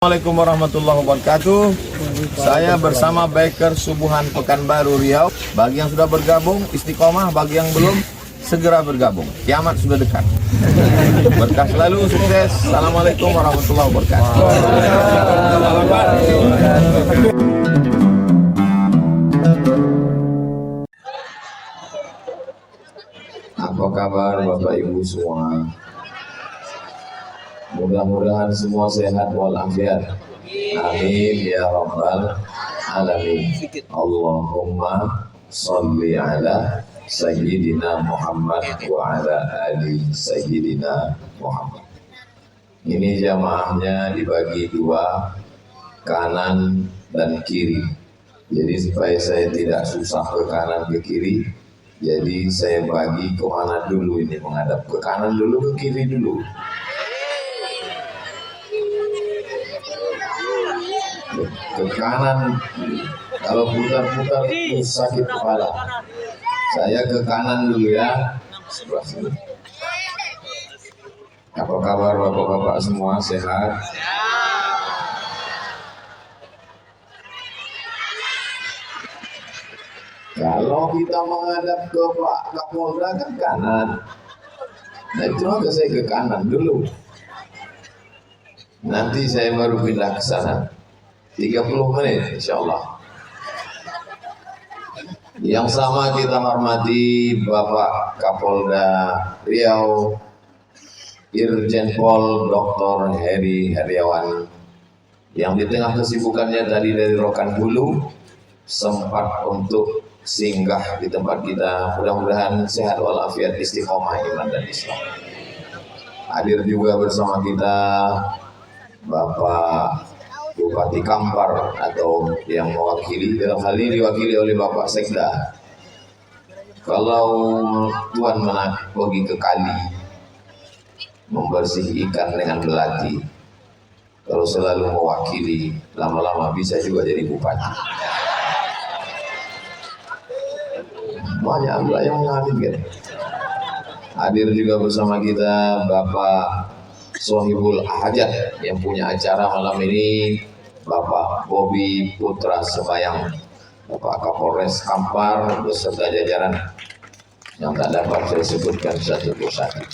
Assalamualaikum warahmatullahi wabarakatuh. Saya bersama Biker Subuhan Pekanbaru Riau. Bagi yang sudah bergabung istiqomah, bagi yang belum segera bergabung. Kiamat sudah dekat. Berkah selalu, sukses. Assalamualaikum warahmatullahi wabarakatuh. Apa kabar Bapak Ibu semua? Mudah-mudahan semua sehat walafiat. Amin ya rabbal alamin. Allahumma sholli ala sayyidina Muhammad wa ala ali sayyidina Muhammad. Ini jamaahnya dibagi dua, kanan dan kiri. Jadi supaya saya tidak susah ke kanan ke kiri, jadi saya bagi ke mana dulu ini, menghadap ke kanan dulu ke kiri dulu. Ke kanan, kalau putar-putar sakit kepala. Saya ke kanan dulu ya, sebelah sini. Apa kabar bapak-bapak semua, sehat? Kalau kita menghadap ke Pak Kapolda kan kanan, nah itu maka saya ke kanan dulu. Nanti saya baru pindah ke sana. 30 menit insyaallah. Yang sama kita hormati Bapak Kapolda Riau, Irjen Pol Dr. Heri Heriawan, yang di tengah kesibukannya tadi dari Rokan Hulu sempat untuk singgah di tempat kita. Mudah-mudahan sehat walafiat, istiqomah iman dan Islam. Hadir juga bersama kita Bapak Bupati Kampar atau yang mewakili, dalam hal ini diwakili oleh Bapak Sekda. Kalau Tuhan pergi ke kali membersih ikan dengan belati, kalau selalu mewakili, lama-lama bisa juga jadi bupati. Banyak pula yang mengamin kan. Hadir juga bersama kita Bapak Sohibul Hajat yang punya acara malam ini, Bapak Bobi Putra Sebayang, Bapak Kapolres Kampar beserta jajaran yang tak dapat saya sebutkan satu persatu.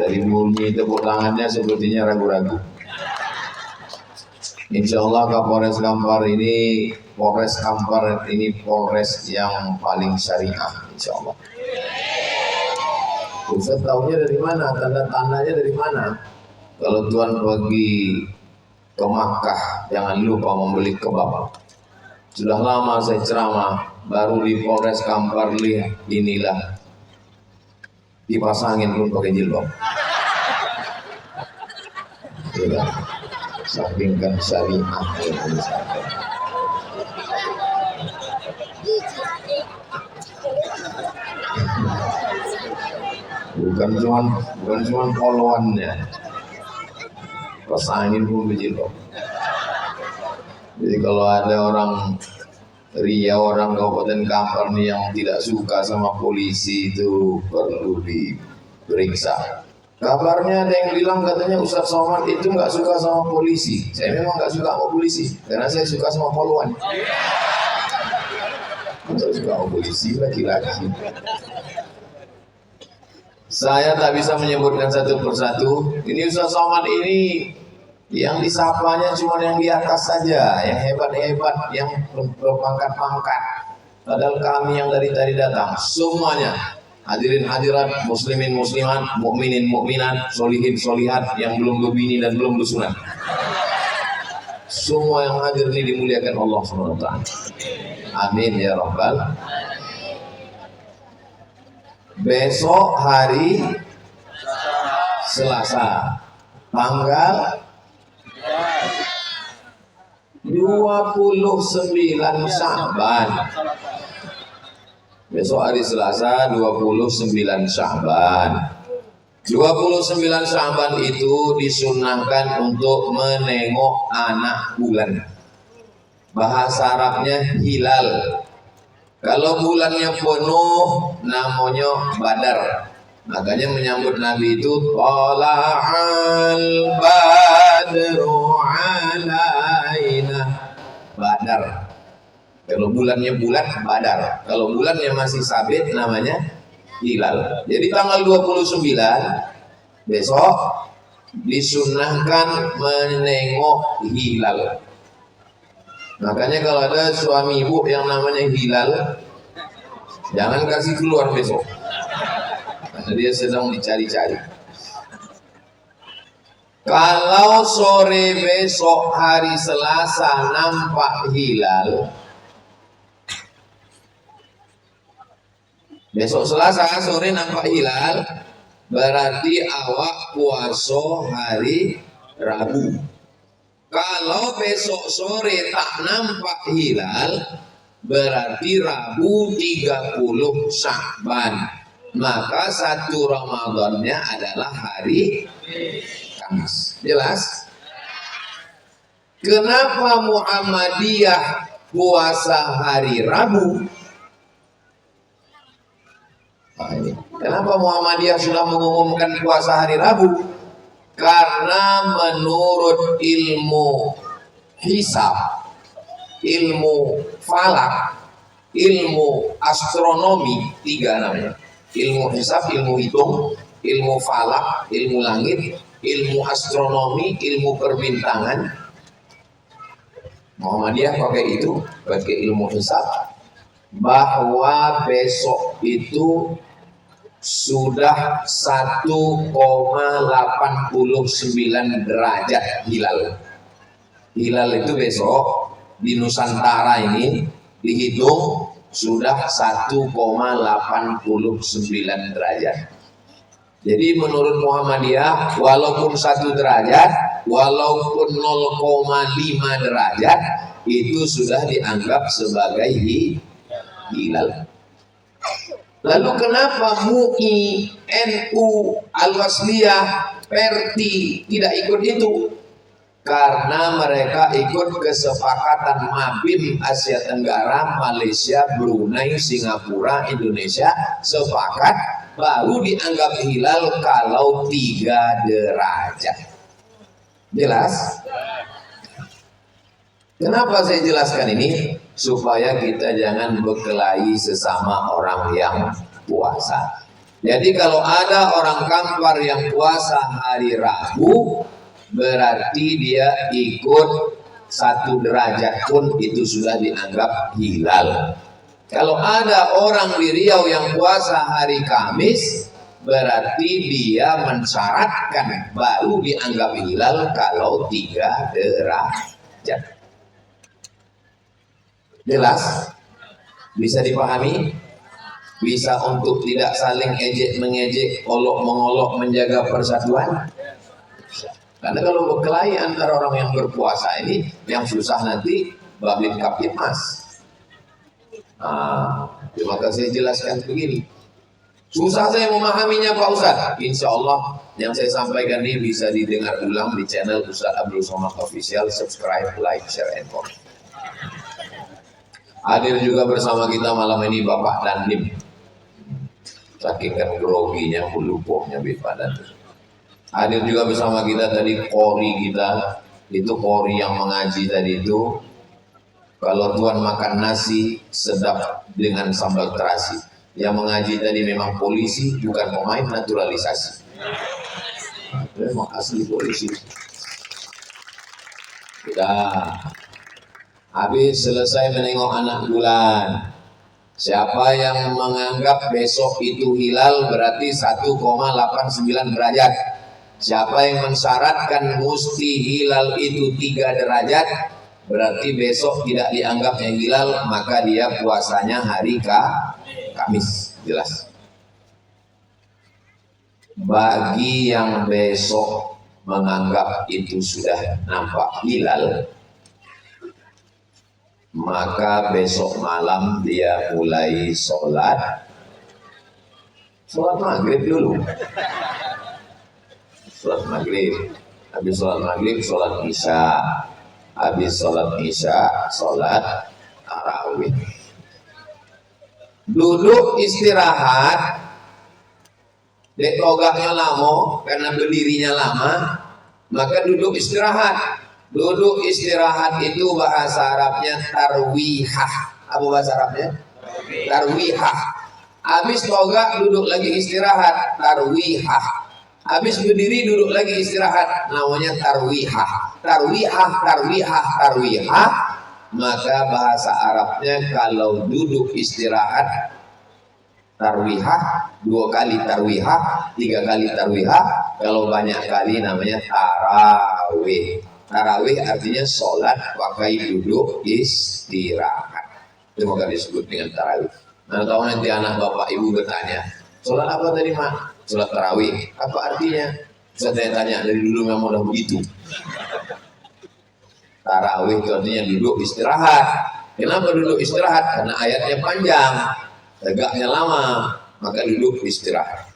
Dari bunyi tepuk tangannya sepertinya ragu-ragu. Insya Allah Kapolres Kampar ini, Polres Kampar ini Polres yang paling syariah, insya Allah. Ustaz tahunya dari mana? Tanda-tandanya dari mana? Kalau Tuhan pergi ke Makkah, jangan lupa membeli kebab. Sudah lama saya ceramah, baru di Polres Kampar lihat inilah dipasangin pun pakai jilbab. Sudah, sampingkan syariah ini. Bukan cuma poloannya, pasangin pun berjilbab. Jadi kalau ada orang Riau, orang Kabupaten Kampar nih yang tidak suka sama polisi, itu perlu diperiksa. Kabarnya ada yang bilang katanya Ustaz Somad itu nggak suka sama polisi. Saya memang nggak suka sama polisi karena saya suka sama poluan. Saya suka sama polisi laki-laki. Saya tak bisa menyebutkan satu persatu. Ini Ustaz Somad ini yang disapanya cuma yang di atas saja, yang hebat-hebat, yang berpangkat-pangkat. Padahal kami yang dari tadi datang, semuanya hadirin hadirat, muslimin muslimat, mukminin mukminat, solihin solihat, yang belum berbini dan belum bersunat. Semua yang hadir ini dimuliakan Allah SWT. Amin ya rabbal. Besok hari Selasa, tanggal 29 Sya'ban. Besok hari Selasa 29 Sya'ban. 29 Sya'ban itu disunahkan untuk menengok anak bulan. Bahasa Arabnya hilal. Kalau bulannya penuh namanya badar. Makanya menyambut Nabi itu Tala'al badru alaina. Badar. Kalau bulannya bulat, badar. Kalau bulannya masih sabit, namanya hilal. Jadi tanggal 29 besok disunahkan menengok hilal. Makanya kalau ada suami ibu yang namanya hilal, jangan kasih keluar besok, karena dia sedang dicari-cari. Kalau sore besok hari Selasa nampak hilal, besok Selasa sore nampak hilal, berarti awak puasa hari Rabu. Kalau besok sore tak nampak hilal, berarti Rabu 30 Sya'ban. Maka 1 Ramadannya adalah hari Kamis. Jelas? Kenapa Muhammadiyah puasa hari Rabu? Kenapa Muhammadiyah sudah mengumumkan puasa hari Rabu? Karena menurut ilmu hisab, ilmu falak, ilmu astronomi, 3 namanya. Ilmu hisab, ilmu hitung, ilmu falak, ilmu langit, ilmu astronomi, ilmu perbintangan. Muhammadiyah pakai itu, pakai ilmu hisab, bahwa besok itu sudah 1,89 derajat hilal. Hilal itu besok di Nusantara ini dihitung sudah 1,89 derajat. Jadi menurut Muhammadiyah, walaupun 1 derajat, walaupun 0,5 derajat, itu sudah dianggap sebagai hilal. Lalu kenapa MUI, NU, Al-Wasliyah, Perti tidak ikut itu? Karena mereka ikut kesepakatan Mabim Asia Tenggara, Malaysia, Brunei, Singapura, Indonesia sepakat baru dianggap hilal kalau 3 derajat. Jelas? Kenapa saya jelaskan ini? Supaya kita jangan berkelahi sesama orang yang puasa. Jadi kalau ada orang Kampar yang puasa hari Rabu, berarti dia ikut 1 derajat pun itu sudah dianggap hilal. Kalau ada orang di Riau yang puasa hari Kamis, berarti dia mensyaratkan baru dianggap hilal kalau 3 derajat. Jelas? Bisa dipahami? Bisa untuk tidak saling ejek-mengejek, olok-mengolok, menjaga persatuan? Karena kalau berkelahi antara orang yang berpuasa ini, yang susah nanti Babin Kapitmas. Terima kasih jelaskan begini. Susah saya memahaminya Pak Ustadz. Insya Allah yang saya sampaikan ini bisa didengar ulang di channel Ustadz Abdul Somad Official. Subscribe, like, share, and comment. Hadir juga bersama kita malam ini Bapak Dandim. Saking kan groginya, lupuhnya Bapak Dandim. Hadir juga bersama kita tadi Kori kita. Itu Kori yang mengaji tadi itu. Kalau Tuhan makan nasi sedap dengan sambal terasi. Yang mengaji tadi memang polisi, bukan pemain naturalisasi. Memang asli polisi. Sudah. Habis selesai menengok anak bulan. Siapa yang menganggap besok itu hilal berarti 1,89 derajat. Siapa yang mensyaratkan mesti hilal itu 3 derajat, berarti besok tidak dianggapnya hilal, maka dia puasanya hari Kamis. Jelas. Bagi yang besok menganggap itu sudah nampak hilal, maka besok malam dia mulai sholat maghrib dulu. Sholat maghrib, habis sholat maghrib sholat isya, habis sholat isya sholat tarawih. Duduk istirahat Dek togaknya lama karena berdirinya lama, maka duduk istirahat. Duduk istirahat itu bahasa Arabnya tarwihah. Apa bahasa Arabnya? Tarwihah. Habis togak duduk lagi istirahat, tarwihah. Habis berdiri duduk lagi istirahat, namanya tarwihah. Tarwihah, tarwihah, tarwihah. Maka bahasa Arabnya kalau duduk istirahat tarwihah, 2 kali tarwihah, 3 kali tarwihah, kalau banyak kali namanya tarawih. Tarawih artinya sholat pakai duduk istirahat. Itu maka disebut dengan tarawih. Nah, tahu nanti anak bapak ibu bertanya, sholat apa tadi mak? Sholat tarawih. Apa artinya? Saya tanya dari dulu memang udah begitu. Tarawih itu artinya duduk istirahat. Kenapa duduk istirahat? Karena ayatnya panjang, tegaknya lama, maka duduk istirahat.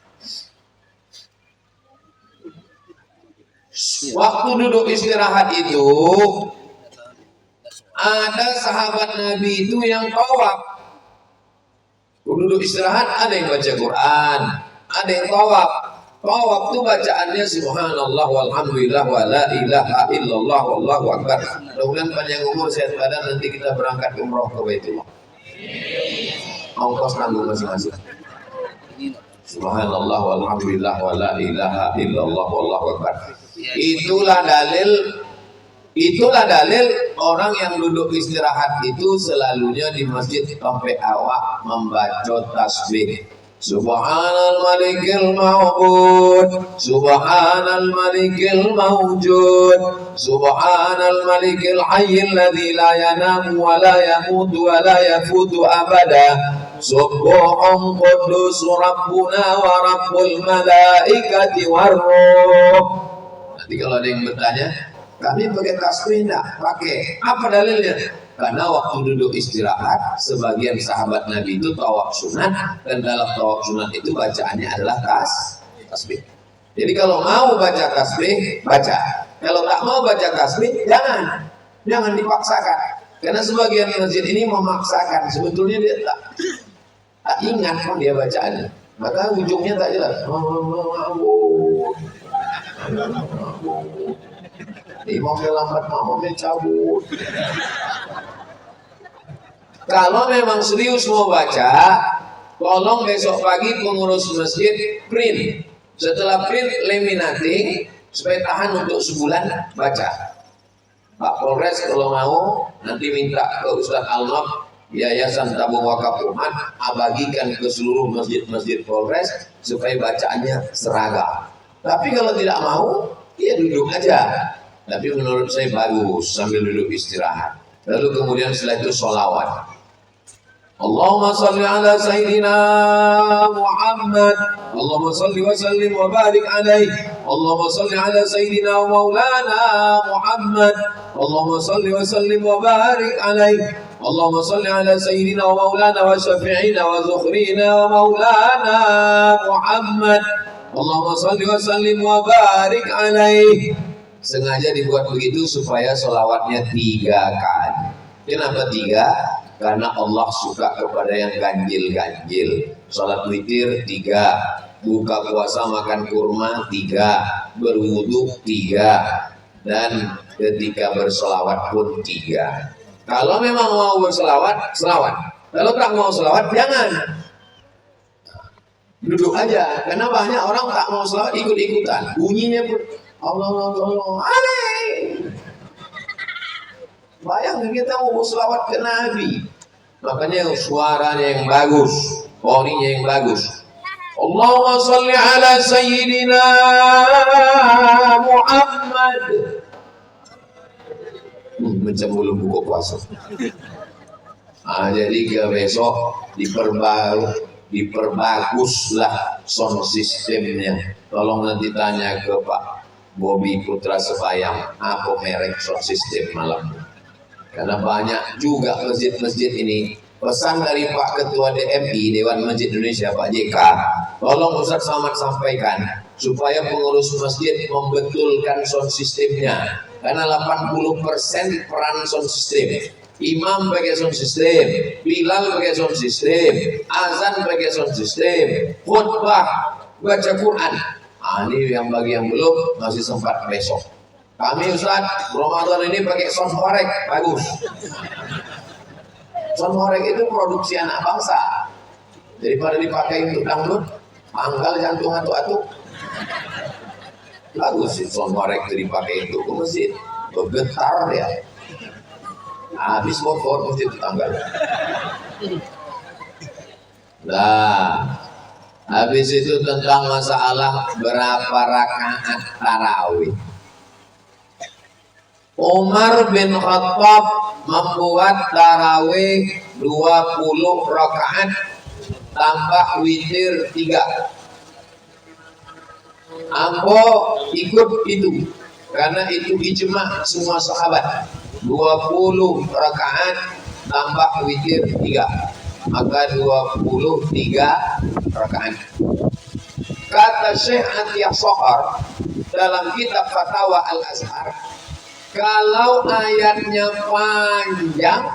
Waktu duduk istirahat itu ada sahabat Nabi itu yang tawaf. Duduk istirahat ada yang baca Quran, ada yang tawaf. Tawaf itu bacaannya subhanallah walhamdulillah wa la ilaha illallah wallahu akbar. Mudah-mudahan panjang umur sehat badan nanti kita berangkat umroh ke Baitullah. Ongkos tanggung masing-masing. Subhanallah walhamdulillah wa la ilaha illallah wallahu akbar. Itulah dalil orang yang duduk istirahat itu selalunya di masjid sampai awak membaca tasbih. Subhanal malikil ma'bud, subhanal malikil mawjud, subhanal malikil hayyil ladzi la yanamu wa la yamutu wa la yafutu abada. Subbuhun qudus rabbuna wa rabbul malaikati warruh. Nanti kalau ada yang bertanya, kami pakai tasbih enggak? Pakai. Apa dalilnya? Karena waktu duduk istirahat, sebagian sahabat Nabi itu tawaf sunat, dan dalam tawaf sunat itu bacaannya adalah tasbih. Jadi kalau mau baca tasbih, baca. Kalau tak mau baca tasbih, jangan dipaksakan. Karena sebagian masjid ini memaksakan, sebetulnya dia tak ingat kan dia bacaannya. Maka ujungnya tak jelas. Imamnya lambat, makmumnya cabut. Kalau memang serius mau baca, tolong besok pagi pengurus masjid print. Setelah print, laminating supaya tahan untuk sebulan baca. Pak Polres kalau mau nanti minta ke Ustaz Almam Yayasan Tabung Wakaf Umat abagikan ke seluruh masjid-masjid Polres supaya bacaannya seragam. Tapi kalau tidak mau, ya duduk aja. Tapi menurut saya bagus sambil duduk istirahat. Lalu kemudian setelah itu sholawat. Allahumma salli ala Sayyidina Muhammad. Allahumma salli wa sallim wa barik alaih. Allahumma salli ala Sayyidina wa maulana Muhammad. Allahumma salli wa sallim wa barik alaih. Allahumma salli ala Sayyidina wa maulana wa syafi'ina wa zukhrina wa maulana Muhammad. Allahumma salli wa sallim wa barik alaih. Sengaja dibuat begitu supaya sholawatnya 3 kali. Kenapa 3? Karena Allah suka kepada yang ganjil-ganjil. Sholat witir 3, buka puasa makan kurma 3, berwudu 3, dan ketika bersolawat pun 3. Kalau memang mau bersolawat, selawat. Kalau tak mau selawat, jangan. Duduk aja. Karena banyak orang tak mau selawat ikut-ikutan. Bunyinya pun Allah alaihi. Bayangkan kita mau selawat ke Nabi. Makanya suaranya yang bagus, poninya yang bagus. Allahumma salli ala Sayyidina Muhammad. Macam belum buka puasa. Jadi ke besok diperbaguslah sound sistemnya. Tolong nanti tanya ke Pak Bobi Putra Sebayang apa merek sound system malam. Karena banyak juga masjid-masjid ini. Pesan dari Pak Ketua DMI, Dewan Masjid Indonesia, Pak JK, tolong Ustaz Samad sampaikan supaya pengurus masjid membetulkan sound sistemnya. Karena 80% peran sound system. Imam pakai sound system, Bilal pakai sound system, azan pakai sound system, khutbah baca Quran. Ini yang bagi yang belum masih sempat besok. Kami Ustaz Ramadan ini pakai sound horeg, bagus. Sound horeg itu produksi anak bangsa. Daripada dipakai untuk dangdut, manggal jantung atuk-atuk. Bagus sih sound horeg itu dipakai itu ke masjid, bergetar dia. Habis bokor mesti tetangga. Nah, habis itu tentang masalah berapa rakaat tarawih. Umar bin Khattab membuat tarawih 20 rakaat tambah witir 3. Ambo ikut itu karena itu ijma semua sahabat. 20 rakaat tambah witir 3, maka 23 rakaat. Kata Syekh Atiyah Sohar dalam kitab Fatwa Al-Azhar, kalau ayatnya panjang,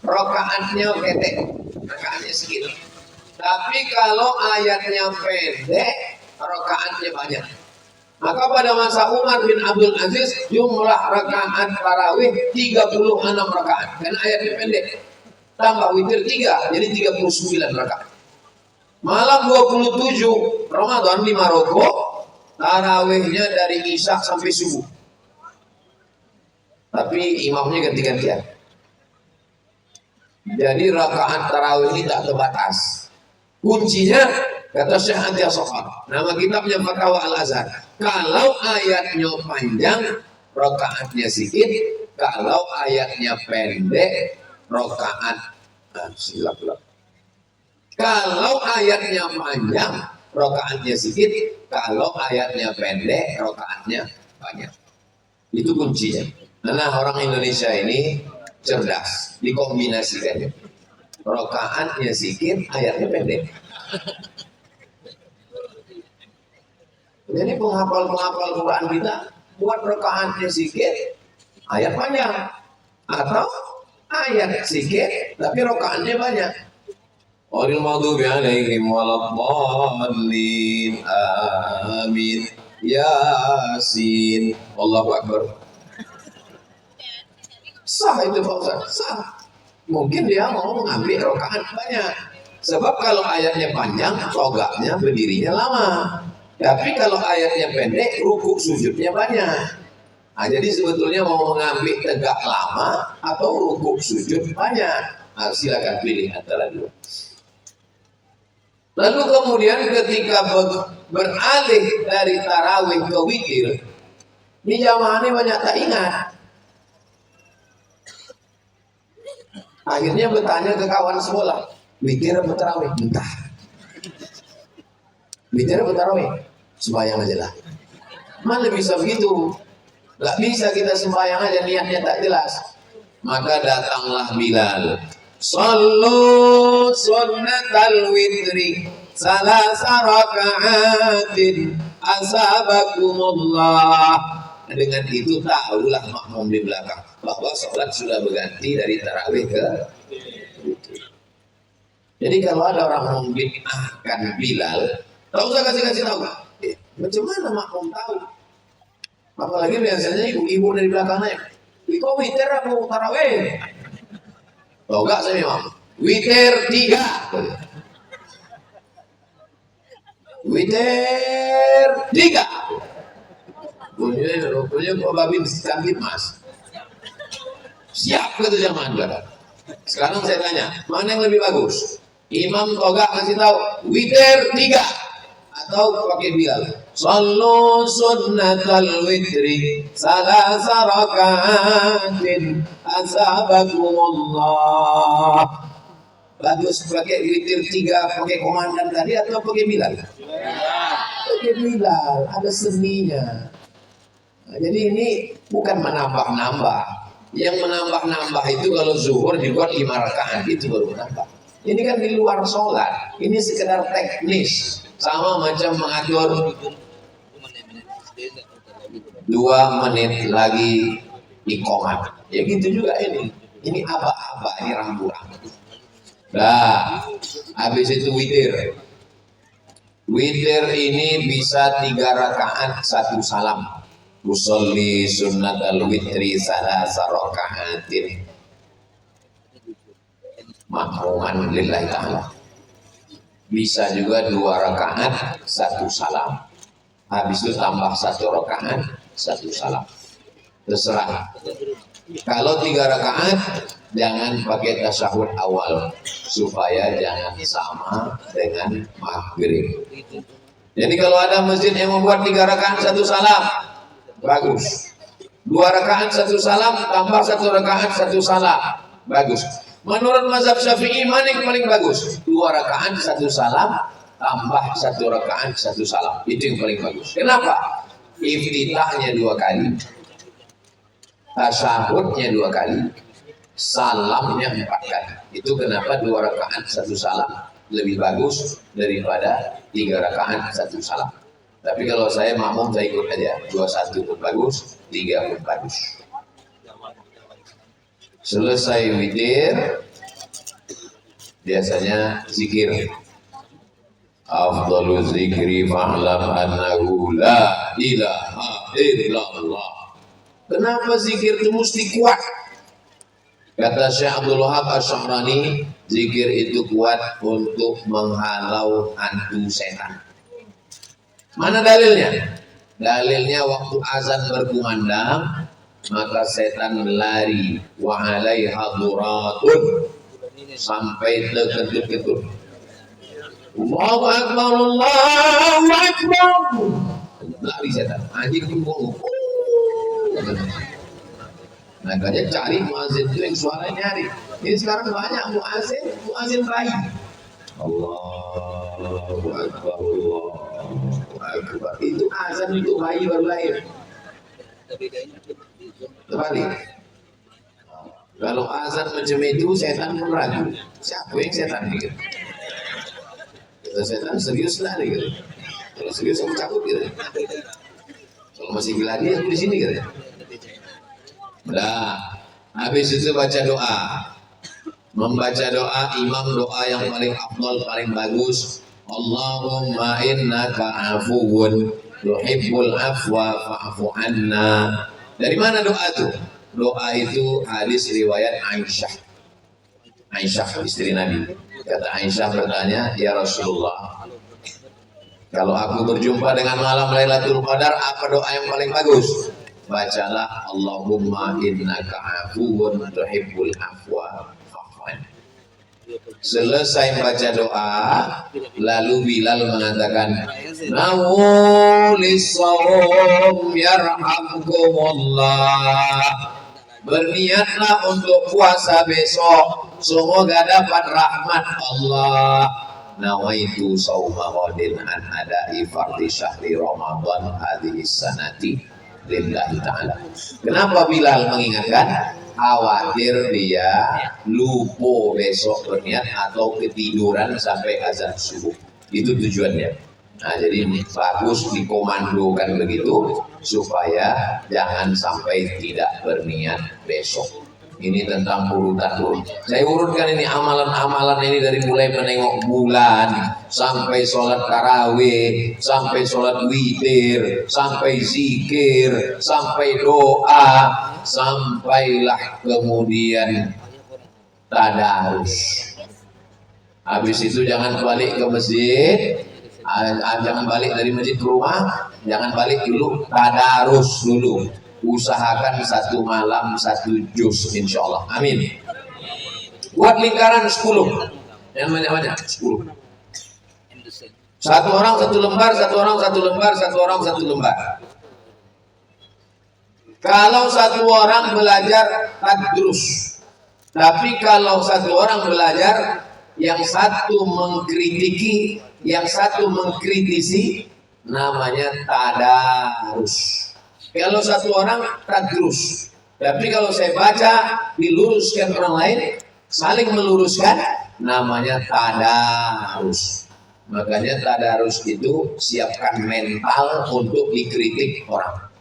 rakaatnya pendek, rakaatnya sedikit. Tapi kalau ayatnya pendek, rakaatnya banyak. Maka pada masa Umar bin Abdul Aziz jumlah rakaat tarawih 36 rakaat karena ayatnya pendek. Tambah witir 3 jadi 39 rakaat. Malam 27 Ramadan di Maroko tarawihnya dari Isya sampai subuh. Tapi imamnya ganti-gantian. Jadi rakaat tarawih ini tak terbatas. Kuncinya kata Syekh Atiyah Sohar, nama kitabnya Fatwa Al-Azhar, kalau ayatnya panjang rakaatnya sedikit, kalau ayatnya pendek rakaat silap-silap. Kalau ayatnya panjang rakaatnya sedikit, kalau ayatnya pendek rakaatnya banyak. Itu kuncinya. Karena orang Indonesia ini cerdas, dikombinasikannya. Rakaatnya sedikit, ayatnya pendek. Jadi penghafal Quran kita buat rakaatnya sedikit, ayat panjang, atau ayat sedikit tapi rakaatnya banyak. Ghairil maghdubi alaihim waladdallin. Amin. Yasin. Allahu Akbar. Sah itu Pak Ustaz, sah. Mungkin dia mau mengambil rakaat banyak. Sebab kalau ayatnya panjang, togaknya berdirinya lama. Tapi kalau ayatnya pendek, rukuk sujudnya banyak. Nah, jadi sebetulnya mau mengambil tegak lama atau rukuk sujud banyak. Nah, silakan pilih antara dua. Lalu kemudian ketika beralih dari tarawih ke witir, ini jamaah ini banyak tak ingat. Akhirnya bertanya ke kawan sekolah, witir apa tarawih? Entah. Witir apa tarawih? Sembahyang aja lah. Mana bisa begitu? Gak bisa kita sembahyang aja, niatnya tak jelas. Maka datanglah Bilal. Sallu sunnatal witri salasa raka'atin asabakumullah. Dengan itu tahulah makmum di belakang bahwa sholat sudah berganti dari tarawih ke witir. Jadi kalau ada orang membid'ahkan Bilal, tak usah kasih tahu. Macam mana makmum tahu? Apalagi biasanya ibu-ibu dari belakangnya, kok witir apa tarawih? Tahu gak saya imam? Witir 3. Witir 3. Punya Pak Babin cantik mas. Siap kata zaman belakang. Sekarang saya tanya, mana yang lebih bagus? Imam Togak kasih tahu witir 3 atau pakai Bilal? Sallu sunnatal witri salasa raka'atin asabakumullah. Bagus pakai witir 3 pakai komandan tadi atau pakai Bilal? Pakai Bilal, ada seninya. Nah, jadi ini bukan menambah-nambah. Yang menambah-nambah itu kalau zuhur dibuat 5 rakaat itu baru menambah. Ini kan di luar sholat. Ini sekedar teknis. Sama macam mengatur 2 menit lagi iqamah. Ya gitu juga ini. Ini aba-aba, ini rambu-rambu. Nah, habis itu witir. Witir ini bisa 3 rakaat 1 salam. Usolli sunnatal witri salasa rakaatin makmuman lillahi ta'ala. Bisa juga 2 rakaat 1 salam. Habis itu tambah 1 rakaat 1 salam. Terserah. Kalau 3 rakaat jangan pakai tasyahud awal supaya jangan sama dengan maghrib. Jadi kalau ada masjid yang membuat 3 rakaat 1 salam, bagus. 2 rakaat 1 salam tambah 1 rakaat 1 salam, bagus. Menurut mazhab Syafi'i mana yang paling bagus? 2 rakaat 1 salam tambah 1 rakaat 1 salam. Itu yang paling bagus. Kenapa? Iftitahnya 2 kali, tasyahudnya 2 kali, salamnya 4 kali. Itu kenapa 2 rakaat 1 salam lebih bagus daripada 3 rakaat 1 salam. Tapi kalau saya makmum saya ikut aja, 21 pun bagus, 3 pun bagus. Selesai witir, biasanya zikir. Afdalu zikri fa'lam annahu la ilaha illallah. Kenapa zikir itu mesti kuat? Kata Syekh Abdul Wahab Asy-Sya'rani, zikir itu kuat untuk menghalau hantu setan. Mana dalilnya? Dalilnya waktu azan berkumandang, maka setan lari, wa 'alaiha duratun, sampai terkentut-kentut. Allahu akbar, Allahu akbar. Lari setan, anjing kumpul. Nah, makanya cari muazin itu yang suaranya nyari. Ini sekarang banyak muazin rai. Allahu akbar, Allahu akbar. Itu azan itu bayi baru lahir. Terbalik. Kalau azan macam itu, setan pun ragu. Siapa yang setan gitu? Kalau setan serius lah gitu. Kalau serius aku cabut gitu. Kalau masih geladi aku di sini gitu. Nah, habis itu baca doa. Membaca doa, imam doa yang paling afdal, paling bagus. Allahumma innaka afuwun tuhibbul afwa fa'fu anna. Dari mana doa itu? Doa itu hadis riwayat Aisyah. Aisyah istri Nabi. Kata Aisyah bertanya, ya Rasulullah, kalau aku berjumpa dengan malam Lailatul Qadar, apa doa yang paling bagus? Bacalah Allahumma innaka afuwun tuhibbul afwa fa'fu anna. Selesai baca doa, lalu Bilal mengatakan, Nawulis sawm yarhamkumullah. Berniatlah untuk puasa besok, semoga dapat rahmat Allah. Nawaitu sawma ghadin an ada'i fardhi syahri Ramadan hadhihi sanati lillahi ta'ala. Kenapa Bilal mengingatkan? Khawatir dia lupa besok berniat atau ketiduran sampai azan subuh. Itu tujuannya. Nah, jadi bagus dikomandokan begitu supaya jangan sampai tidak berniat besok. Ini tentang urutan dulu. Saya urutkan ini amalan-amalan ini dari mulai menengok bulan sampai sholat tarawih, sampai sholat witir, sampai zikir, sampai doa, sampailah kemudian tadarus. Habis itu jangan balik ke masjid, jangan balik dari masjid ke rumah, jangan balik dulu, tadarus dulu. Usahakan 1 malam 1 juz insyaallah. Amin. Buat lingkaran 10. Yang banyak-banyak 10. 1 orang 1 lembar, 1 orang 1 lembar, 1 orang 1 lembar. Kalau 1 orang belajar tadrus, tapi kalau 1 orang belajar, yang satu mengkritiki, yang satu mengkritisi, namanya tadarus. Kalau 1 orang tadrus, tapi kalau saya baca diluruskan orang lain, saling meluruskan, namanya tadarus. Makanya tadarus itu siapkan mental untuk dikritik orang.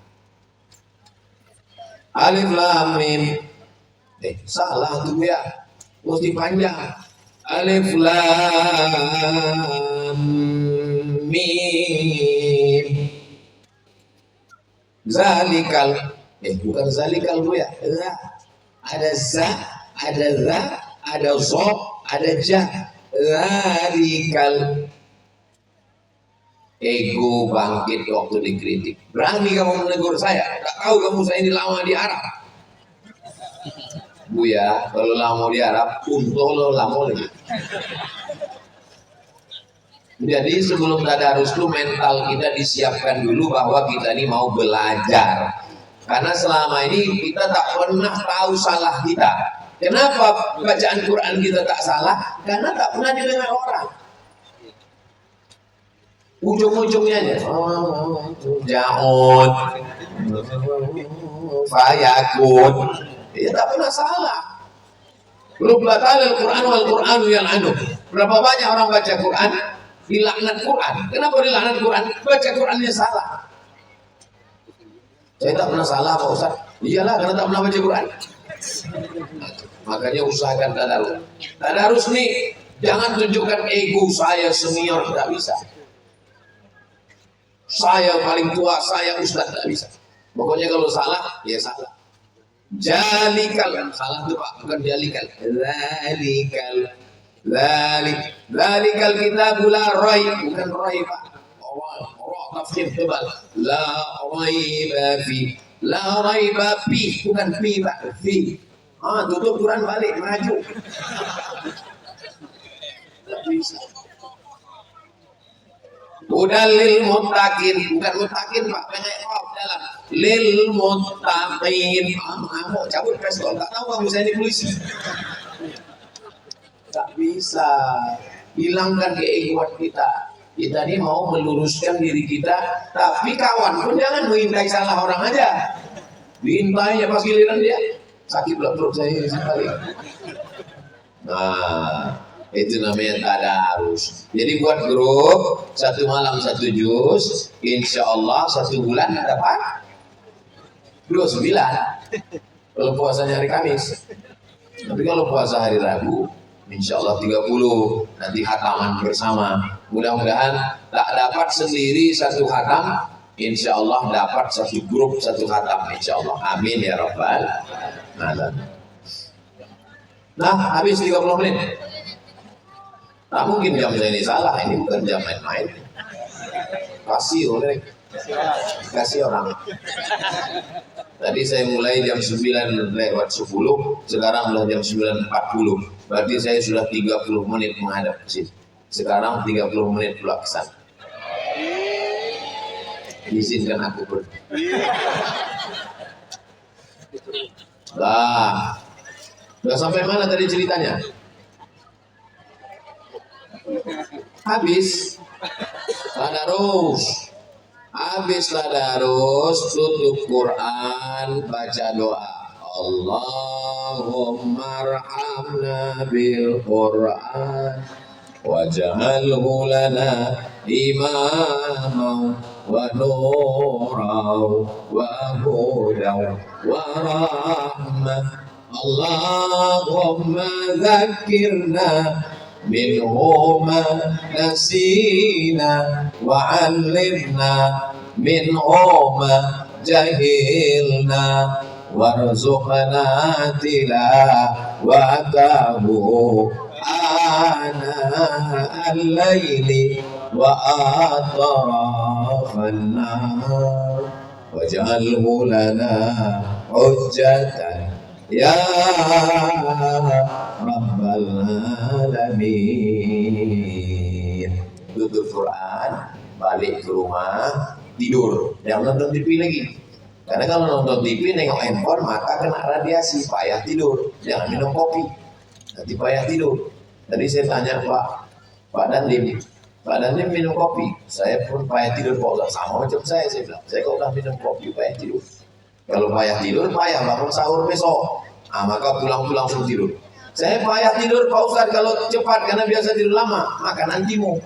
Alif lam mim. Salah tuh ya. Mesti panjang. Alif lam mim. Zalikal, bukan zalikal bu ya. Ada za, ada za, ada zo, ada ja. Zalikal. Ego bangkit waktu dikritik. Berani kamu menegur saya? Tak tahu kamu saya ini lama di Arab. Bu ya, kalau lama di Arab, untung lama lagi. Jadi sebelum tadarus itu mental kita disiapkan dulu bahwa kita ini mau belajar. Karena selama ini kita tak pernah tahu salah kita. Kenapa bacaan Quran kita tak salah? Karena tak pernah didengar orang. Ujung-ujungnya aja. Ja'ud, fayakun. Ya tak pernah salah. Rubba ta'ala al-Quran wal-Quranu yal'anu. Berapa banyak orang baca Quran dilaknat Quran. Kenapa dilaknat Quran? Baca Qurannya salah. Saya tak pernah salah Pak Ustaz. Iyalah karena tak pernah baca Quran. Makanya usahakan tadarus. Tadarus nih jangan tunjukkan ego saya senior, tidak bisa. Saya paling tua, saya ustaz, tidak bisa. Pokoknya kalau salah, ya salah. Jalikal, salah itu Pak, bukan jalikal. Zalikal kitabul la raib, bukan raib Pak. Ra tafsir tebal. La raiba fi. La raiba fi, bukan fi Pak, fi. Tutup Quran balik, maju. Tidak bisa. Udah lil muttaqin, bukan muttaqin Pak, banyak dalam lil muttaqin. Mau cabut pistol, tak tahu kamu saya ini polisi. Tak bisa. Hilangkan keegoan kita. Kita ini mau meluruskan diri kita, tapi kawan pun jangan mengintai salah orang aja. Diintainya pas giliran dia sakit perut saya sekali. Nah, itu namanya tadarus. Jadi buat grup 1 malam 1 juz, insya Allah 1 bulan dapat 29. Kalau puasanya hari Kamis. Tapi kalau puasa hari Rabu, insya Allah 30. Nanti khataman bersama. Mudah-mudahan tak dapat sendiri 1 khatam, insya Allah dapat 1 grup 1 khatam, insya Allah. Amin ya Rabbal alamin. Nah, habis 30 menit. Tak mungkin jam saya ini salah, ini bukan jam main-main. Kasih orang. Tadi saya mulai jam 9 lewat 10, sekarang sudah jam 9.40. Berarti saya sudah 30 menit menghadap ke sini. Sekarang 30 menit pula ke sana. Izinkan aku pergi. Lah, sudah sampai mana tadi ceritanya? Habis tadarus, tutup Quran, baca doa. Allahumma arhamna bil Quran waj'alhu lana imaman wa nuran wa hudan wa rahmah. Allahumma zakkirna minhu ma nasina wa 'allimna minhu ma jahilna warzuqna tilawatahu ana al-laili wa atrafan nahar waj'alhu lana hujjatan ya Rabbal alamin. Tutup Quran, balik ke rumah, tidur. Jangan nonton TV lagi. Karena kalau nonton TV, nengok handphone, maka kena radiasi, payah tidur. Jangan minum kopi, nanti payah tidur. Tadi saya tanya Pak Dandim minum kopi. Saya pun payah tidur, Pak Ustaz. Sama macam saya bilang. Saya kalau udah minum kopi, payah tidur. Kalau payah tidur, payah bangun sahur besok. Maka pulang-pulang langsung tidur. Saya payah tidur Pak Ustaz kalau cepat karena biasa tidur lama, makan antimu.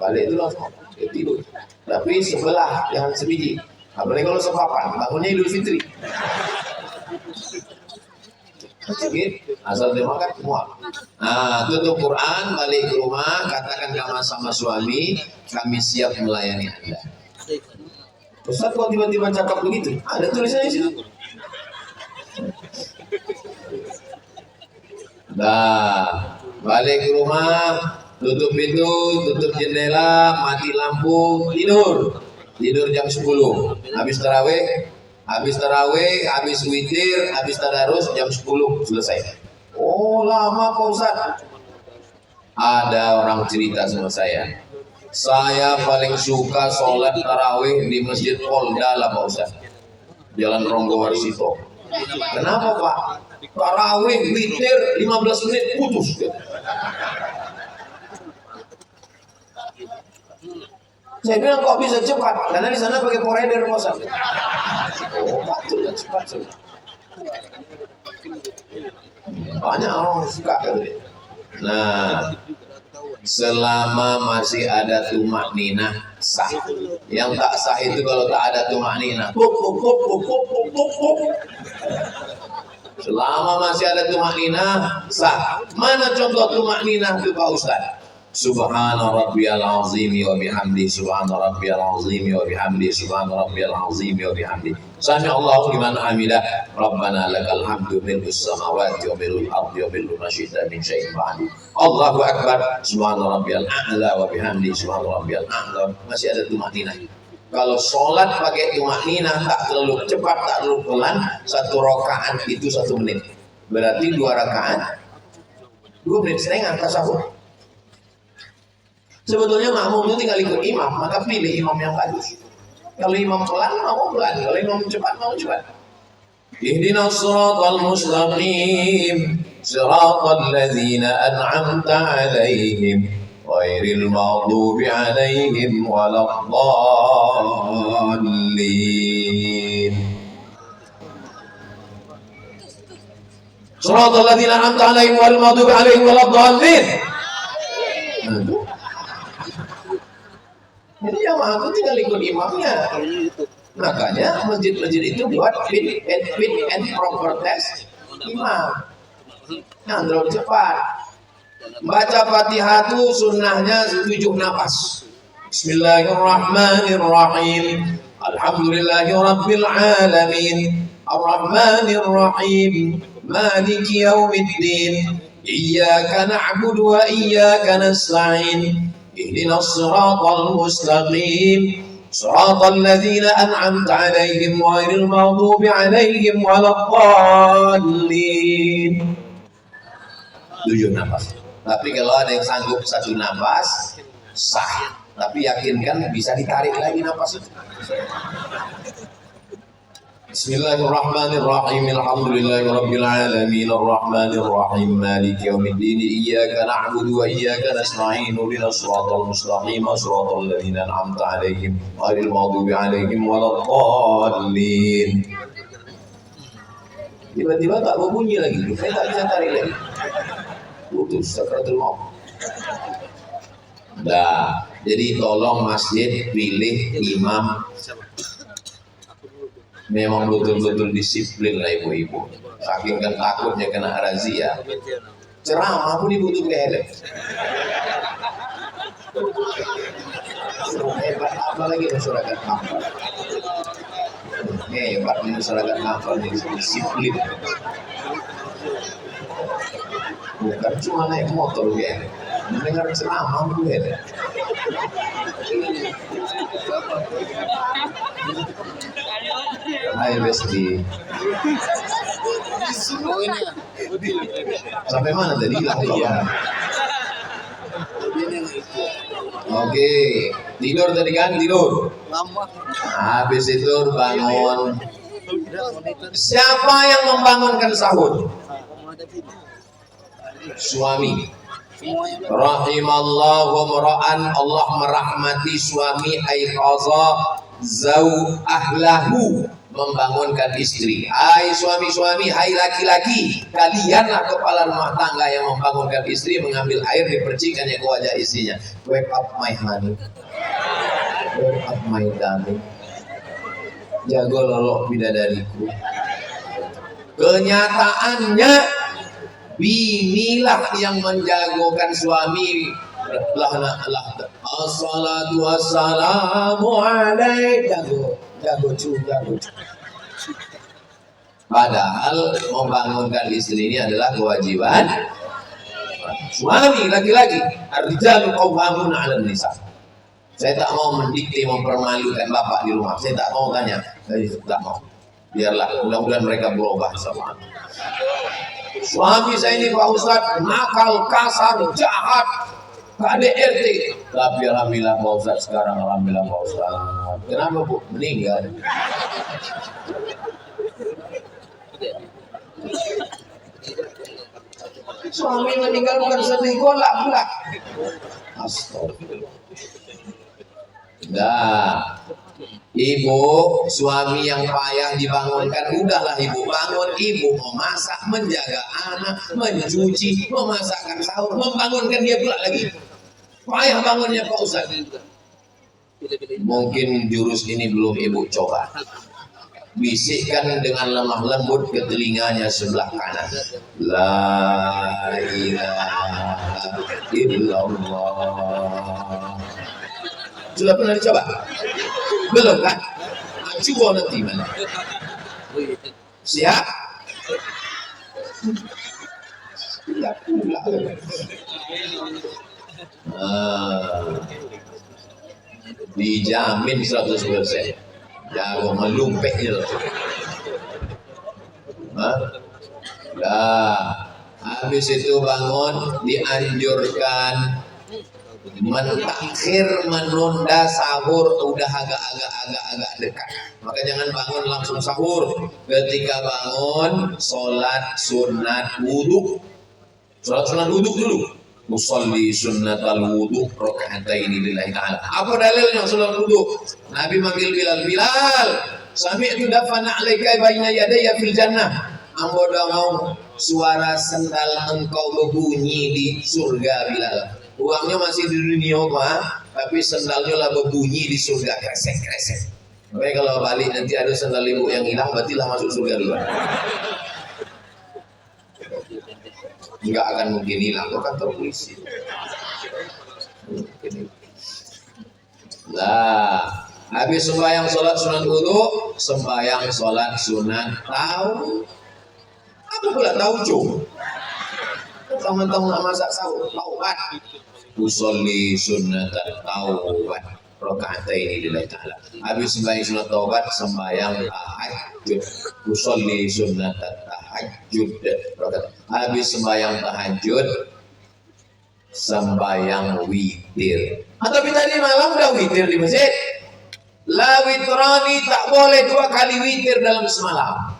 Balik itu langsung tidur. Tapi sebelah, jangan sebiji. Apalagi kalau sepapan, bangunnya Idul Fitri. sedikit asal dimakan mual. Nah, tutup Quran, balik ke rumah, katakan sama suami, kami siap melayani Anda. Ustaz kok tiba-tiba cakap begitu? Ada tulisannya di situ. Nah, balik ke rumah, tutup pintu, tutup jendela, mati lampu, tidur jam 10. Habis tarawih, habis witir, habis tadarus jam 10 selesai. Oh lama Pak Ustaz. Ada orang cerita sama saya paling suka sholat tarawih di Masjid Polda lah Pak Ustaz, Jalan Ronggo Warsito. Kenapa Pak? Tarawih witir 15 menit putus. Saya bilang kok bisa cepat? Karena di sana pakai provider Pak Ustaz. Oh betul dan cepat. Banyak orang suka gitu. Nah, selama masih ada tumak ninah sah. Yang tak sah itu kalau tak ada tumak ninah. Selama masih ada tumak ninah sah. Mana contoh tumak ninah itu Pak Ustaz? Subhana rabbiyal azim wa bihamdi, subhana rabbiyal azim wa bihamdi, subhana rabbiyal azim wa bihamdi. Sami Allahu liman hamidah, Rabbana lakal hamdu mil'us samawati wa mil'ul ardi wa mil'u ma syi'ta min syai'in ba'du. Allahu akbar, subhana rabbiyal a'la wa bihamdi, subhana rabbiyal a'la. Masih ada tumakninah. Kalau sholat pakai tumakninah tak terlalu cepat, tak terlalu pelan, satu rakaat itu 1 menit. Berarti 2 rakaat 2 menit setengah tasawuf. Sebetulnya makmum itu tinggal ikut imam, maka pilih imam yang bagus. Kalau imam pelan, mau pelan. Kalau imam cepat, mau cepat. Ihdinas siratal mustaqim, siratal ladzina an'amta 'alaihim, ghairil maghdubi 'alaihim waladdallin. Siratal ladzina an'amta 'alaihim wal maghdubi 'alaihim waladdallin. Jadi jamaah itu tinggal ikut imamnya. Makanya masjid-masjid itu buat fit and proper test imam. Yang terlalu cepat. Baca Fatihah itu sunnahnya 7 napas. Bismillahirrahmanirrahim. Alhamdulillahirabbil alamin. Arrahmanirrahim. Maliki yaumiddin. Iyyaka na'budu wa iyyaka nasta'in. Ihdinas siratal mustaqim, siratal ladzina an'amta 'alaihim ghairil maghdubi 'alaihim waladdallin. 7 napas. Tapi kalau ada yang sanggup 1 napas sah. Tapi yakinkan bisa ditarik lagi napas itu. Bismillahirrahmanirrahim. Alhamdulillahirabbil alamin arrahmanir rahim maliki yaumiddin iyyaka na'budu wa iyyaka nasta'in ihdinas siratal mustaqim siratal ladzina an'amta 'alaihim ghairil maghdubi 'alaihim waladdallin. Tiba-tiba tak berbunyi lagi, saya tak bisa tarik lagi. Putus sakaratul maut. Nah, jadi tolong masjid pilih imam memang betul-betul disiplin lah ibu-ibu. Saking kan takutnya kena razia. Ceramah pun ibu tuh helm. Hebat apa lagi masyarakat Kampar? Hebat masyarakat Kampar ini disiplin. Bukan cuma naik motor ya. Mendengar ceramah pun helm. Hai Besti. Sampai mana tadi? Iya. Oke, tidur tadi kan tidur. Habis itu bangun. Siapa yang membangunkan sahur? Suami. Rahimallahu mra'an, Allah merahmati suami aiqaza zau ahlahu, membangunkan istri. Hai suami-suami, hai laki-laki, kalianlah kepala rumah tangga yang membangunkan istri, mengambil air dipercikannya ke wajah istrinya. Wake up my honey, wake up my darling, jaga lolok bidadariku. Kenyataannya Binilah yang menjagokan suami. Assalatu wassalamu alaika. Jago. Padahal membangunkan istri ini adalah kewajiban suami laki-laki. Ar-rijalu qawwamuna 'alan nisa. Saya tak mau mendikte, mempermalukan bapak di rumah. Saya tak mau tanya. Saya tak mau. Biarlah, mudah-mudahan mereka berubah sama. Suami saya ini Pak Ustadz nakal, kasar, jahat, KDRT. Tapi alhamdulillah Pak Ustadz sekarang, alhamdulillah Pak Ustadz. Kenapa Bu? Meninggal. Suami meninggal bukan sedih, golak pula. Astagfirullah. Nah, ibu, suami yang payah dibangunkan, udahlah ibu bangun, ibu memasak, menjaga anak, mencuci, memasakkan sahur, membangunkan dia pula lagi. Payah bangunnya Pak Ustaz. Mungkin jurus ini belum ibu coba. Bisikkan dengan lemah lembut ke telinganya sebelah kanan. La ilaha illallah. Sudah pernah dicoba? Belum kan? Coba nanti mana? Siap? Siap pula. Dijamin 100%. Jangan melumpeknya. Habis itu bangun, dianjurkan mentakhir, menunda sahur udah agak dekat. Maka jangan bangun langsung sahur. Ketika bangun, sholat sunat wudhu. Sholat sunat wudhu dulu. Musalli sunnatal wudhu raka'ataini lillahi ta'ala. Apa dalilnya sholat wudhu? Nabi manggil Bilal, sami'tu dafana 'alaika baina yadayya fil jannah. Ambo mau suara sendal engkau berbunyi di surga Bilal. Uangnya masih di dunia Pak, tapi sendalnya lah berbunyi di surga, kresek. Makanya kalau balik nanti ada sendal ibu yang hilang, berarti lah masuk surga dulu. Enggak akan mungkin hilang, itu kan terpolisi. Nah, habis sembahyang sholat sunat wudu, sembahyang sholat sunat tahu. Apa pula tahu Teman-teman nak masak sahur, taubat. Usolli sunnatan taubat raka'ataini lillahi ta'ala. Habis sembahyang sunat taubat, sembahyang tahajud. Usolli sunnatan tahajud. Habis sembahyang tahajud, sembahyang witir. Tapi tadi malam udah witir di masjid. La witrani, tak boleh 2 kali witir dalam semalam.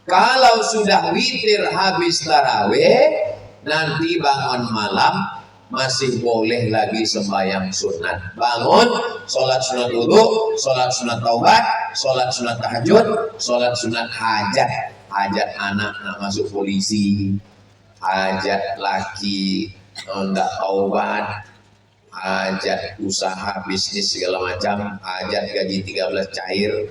Kalau sudah witir habis tarawih, nanti bangun malam masih boleh lagi sembahyang sunat. Bangun, sholat sunat wudu, sholat sunat taubat, sholat sunat tahajud, sholat sunat hajat. Hajat anak nak masuk polisi, hajat laki hendak taubat, hajat usaha bisnis segala macam, hajat gaji 13 cair,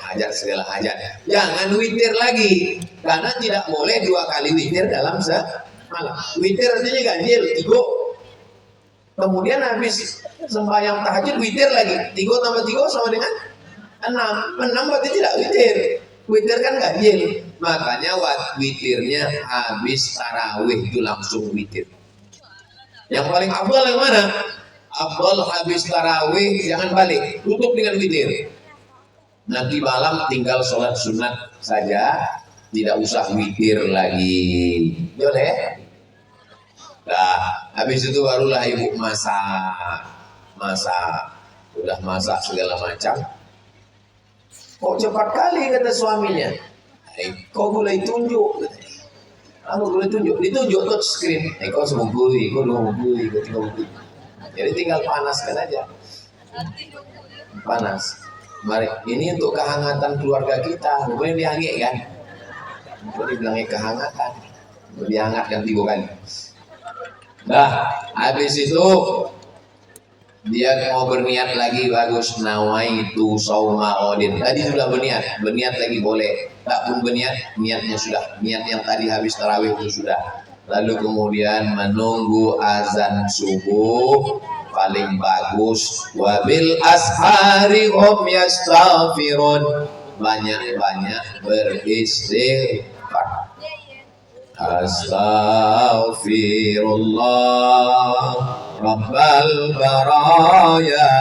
hajat segala hajat. Jangan witir lagi, karena tidak boleh 2 kali witir dalam semalam. Witir artinya ganjil, 3. Kemudian habis sembahyang tahajud witir lagi, 3 tambah 3 sama dengan 6. 6 berarti tidak witir. Witir kan ganjil. Makanya witirnya habis tarawih itu langsung witir. Yang paling afdal yang mana? Afdal habis tarawih jangan balik, tutup dengan witir. Nanti malam tinggal sholat sunat saja, tidak usah witir lagi. Boleh? Nah, habis itu barulah ibu masak. Udah masak segala macam. Kok cepat kali kata suaminya. Kau boleh tunjuk. Aku boleh tunjuk. Ditunjuk touch screen. Kau sebumbui, kau 20, kau 30. Jadi tinggal panaskan aja. Panas. Mari, ini untuk kehangatan keluarga kita. Boleh dihangit kan? Boleh bilangnya kehangatan. Boleh dihangatkan 3 kali. Nah, habis itu Dia mau berniat lagi bagus, nawaitu sauma odin. Tadi sudah berniat lagi boleh. Tak pun berniat, niatnya sudah. Niat yang tadi habis tarawih itu sudah. Lalu kemudian menunggu azan subuh paling bagus. Wabil ashari hum yastaghfirun. Banyak-banyak beristighfar. Astaghfirullah Rabbal baraya,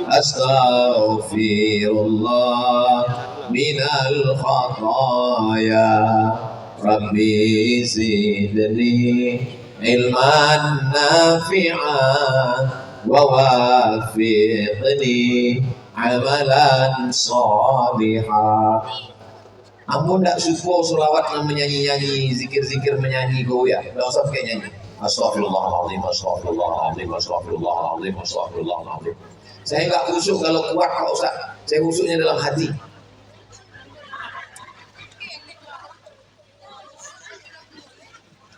astaghfirullah minal khataya, Rabbi zidni ilman nafi'an wa wafiqni amalan salihah. Ampun tak suka selawat dan menyanyi-nyanyi, zikir-zikir menyanyi goyah. Tak usah pakai nyanyi. Astaghfirullahaladzim, astaghfirullahaladzim, astaghfirullahaladzim, astaghfirullahaladzim. Saya enggak khusyuk kalau kuat Pak Ustaz. Saya khusyuknya dalam hati.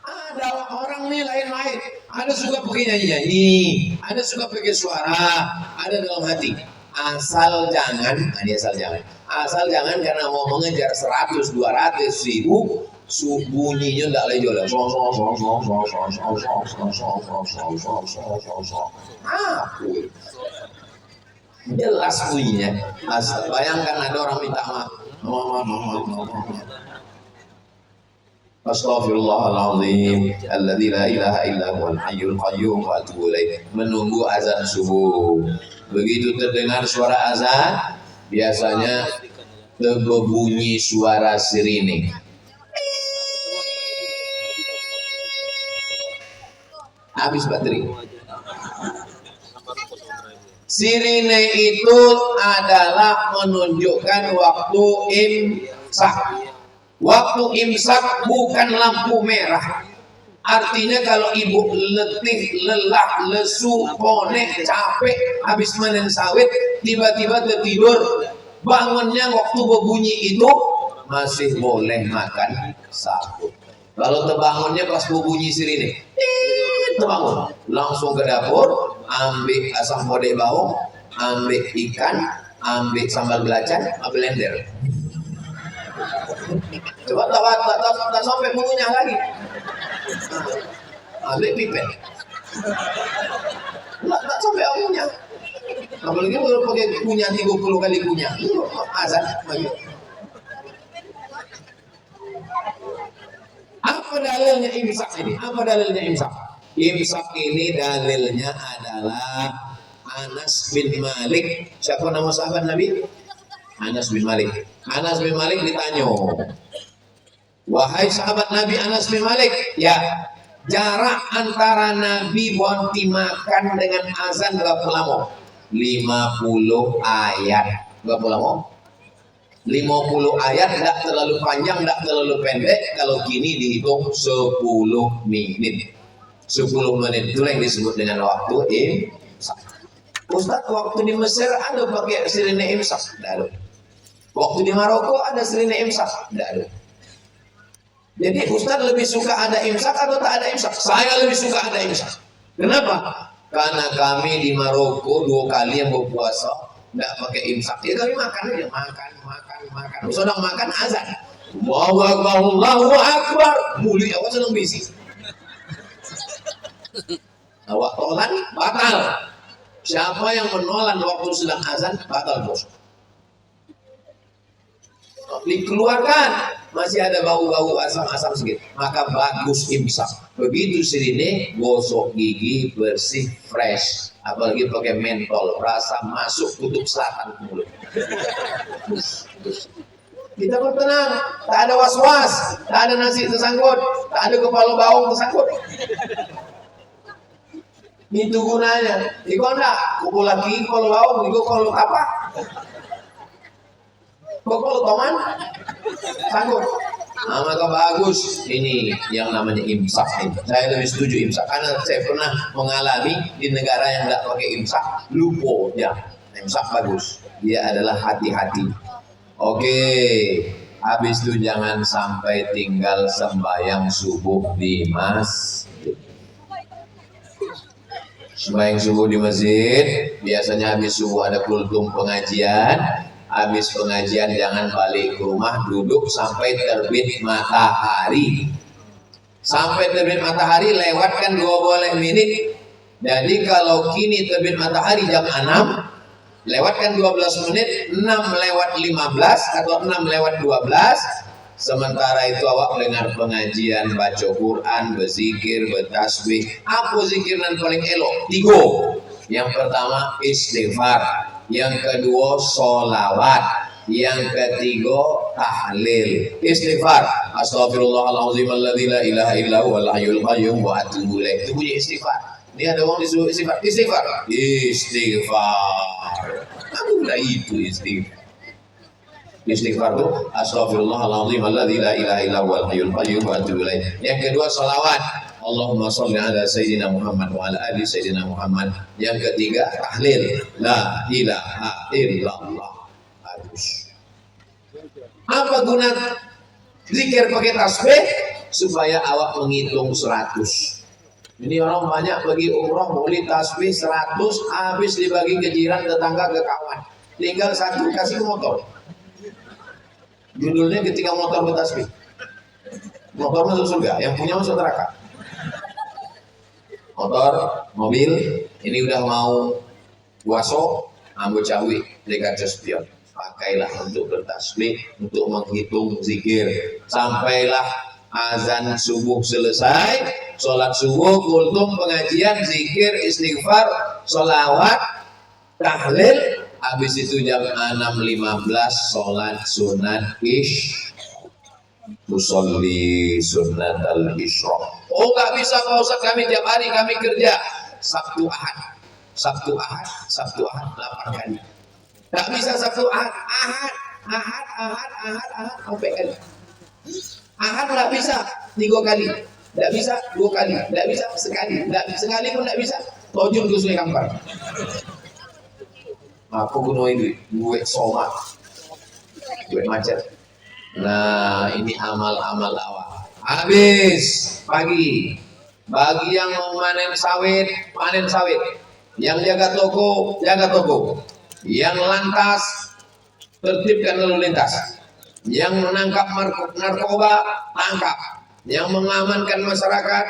Ada orang nih lain-lain. Ada suka pakai nyanyi-nyanyi, ada suka pakai suara, ada dalam hati. Asal jangan karena mau mengejar 100, 200 ribu bunyinya enggak lejo lah. Jelas bunyinya. Bayangkan ada orang minta maaf. Astaghfirullahaladzim alladzi la ilaha illa huwal hayyul qayyum wa atubu ilaih. Menunggu azan subuh. Begitu terdengar suara azan, biasanya berbunyi suara sirine. Habis baterai. Sirine itu adalah menunjukkan waktu imsak. Waktu imsak bukan lampu merah. Artinya kalau ibu letih, lelah, lesu, konek, capek, habis manen sawit, tiba-tiba tertidur, bangunnya waktu berbunyi itu masih boleh makan sahur. Kalau terbangunnya pas berbunyi sirine, terbangun, langsung ke dapur, ambil asam podeh bawang, ambil ikan, ambil sambal belacan, ambil blender. Coba tak sampai mengunyah lagi. Ambil pipet. Tak sampai mengunyah. Apalagi kalau pakai kunyah 30 kali kunyah. Azan bagi. Apa dalilnya imsak ini? Apa dalilnya imsak? Imsak ini dalilnya adalah Anas bin Malik. Siapa nama sahabat Nabi? Anas bin Malik. Anas bin Malik ditanya, wahai sahabat Nabi Anas bin Malik, ya jarak antara Nabi bonti makan dengan azan berapa lama? 50 ayat. Berapa lama? 50 ayat, tidak terlalu panjang, tidak terlalu pendek. Kalau kini dihitung 10 menit. 10 menit itu yang disebut dengan waktu imsak. Ustaz, waktu di Mesir ada pakai sirine imsak? Tidak ada. Waktu di Maroko ada sirine imsak? Tidak ada. Jadi Ustaz lebih suka ada imsak atau tak ada imsak? Saya lebih suka ada imsak. Kenapa? Karena kami di Maroko 2 kali yang berpuasa tidak pakai imsak. Ya kami makan aja, makan. Sedang makan azan. Allahu Akbar. Mulia awak sedang bisi. Awak tolan batal. Siapa yang menolan waktu sedang azan batal puasa. Dikeluarkan masih ada bau-bau asam-asam sedikit, maka bagus imsak. Begitu sirine gosok gigi bersih fresh, apalagi pakai mentol, rasa masuk kutub selatan ke mulut. Kita bertenang, tak ada was-was, tak ada nasi tersangkut, tak ada kepala bawang tersangkut. Itu gunanya. Iko enggak, kumpul lagi kepala bawang, iko kalau apa? Kalau toman sanggup. Nah, maka bagus ini yang namanya imsak ini. Saya lebih setuju imsak karena saya pernah mengalami di negara yang tidak pakai imsak, lupa ya. Imsak bagus. Dia adalah hati-hati. Oke, habis itu jangan sampai tinggal sembahyang subuh di masjid. sembahyang subuh di masjid. Biasanya habis subuh ada kultum pengajian. Habis pengajian jangan balik ke rumah, duduk sampai terbit matahari. Sampai terbit matahari lewatkan 12 menit. Jadi kalau kini terbit matahari jam 6, lewatkan 12 menit, 6 lewat 15 atau 6 lewat 12. Sementara itu awak dengar pengajian, baca Quran, berzikir, bertasbih. Apa zikir yang paling elok? 3. Yang pertama istighfar, yang kedua sholawat, yang ketiga tahlil. Istighfar, astaghfirullahaladzim alladzi la ilaha illa huwal hayyul qayyum wa atubu ilaih. Itu bunyi istighfar. Ini ada orang disuruh istighfar. Kamu udah itu istighfar. Istighfar itu astaghfirullahaladzim alladzi la ilaha illa huwal hayyul qayyum wa atubu ilaih. Yang kedua salawat, Allahumma sholli ala sayyidina Muhammad wa ala ali sayyidina Muhammad. Yang ketiga tahlil, la ilaha illallah. Apa guna zikir pakai tasbih? Supaya awak menghitung 100. Ini orang banyak pergi umroh boleh tasbih 100, habis dibagi ke jiran, tetangga, ke kawan. Tinggal 1 kasih ke motor. Judulnya ketika motor bertasbih. Motor masuk surga, yang punya masuk neraka. Motor, mobil, ini udah mau puaso, ambil cawi, dekat cespion. Pakailah untuk bertasbih, untuk menghitung zikir. Sampailah azan subuh selesai, sholat subuh, kultum, pengajian, zikir, istighfar, sholawat, tahlil. Habis itu jam 6.15 sholat sunat musolli sunat al-isyraq. Oh nggak bisa Pak Ustaz, kami tiap hari kami kerja. Sabtu Ahad 8 kali. Nggak bisa Sabtu Ahad sampai kali. Ahad nggak bisa 3 kali, nggak bisa 2 kali, nggak bisa sekali, sekali pun nggak bisa. Tojun ke Sungai Kampar. Aku gunain duit somat, duit macet. Nah ini amal-amal awal. Habis pagi, bagi yang mau panen sawit, yang jaga toko, yang lantas tertibkan lalu lintas, yang menangkap narkoba, tangkap, yang mengamankan masyarakat,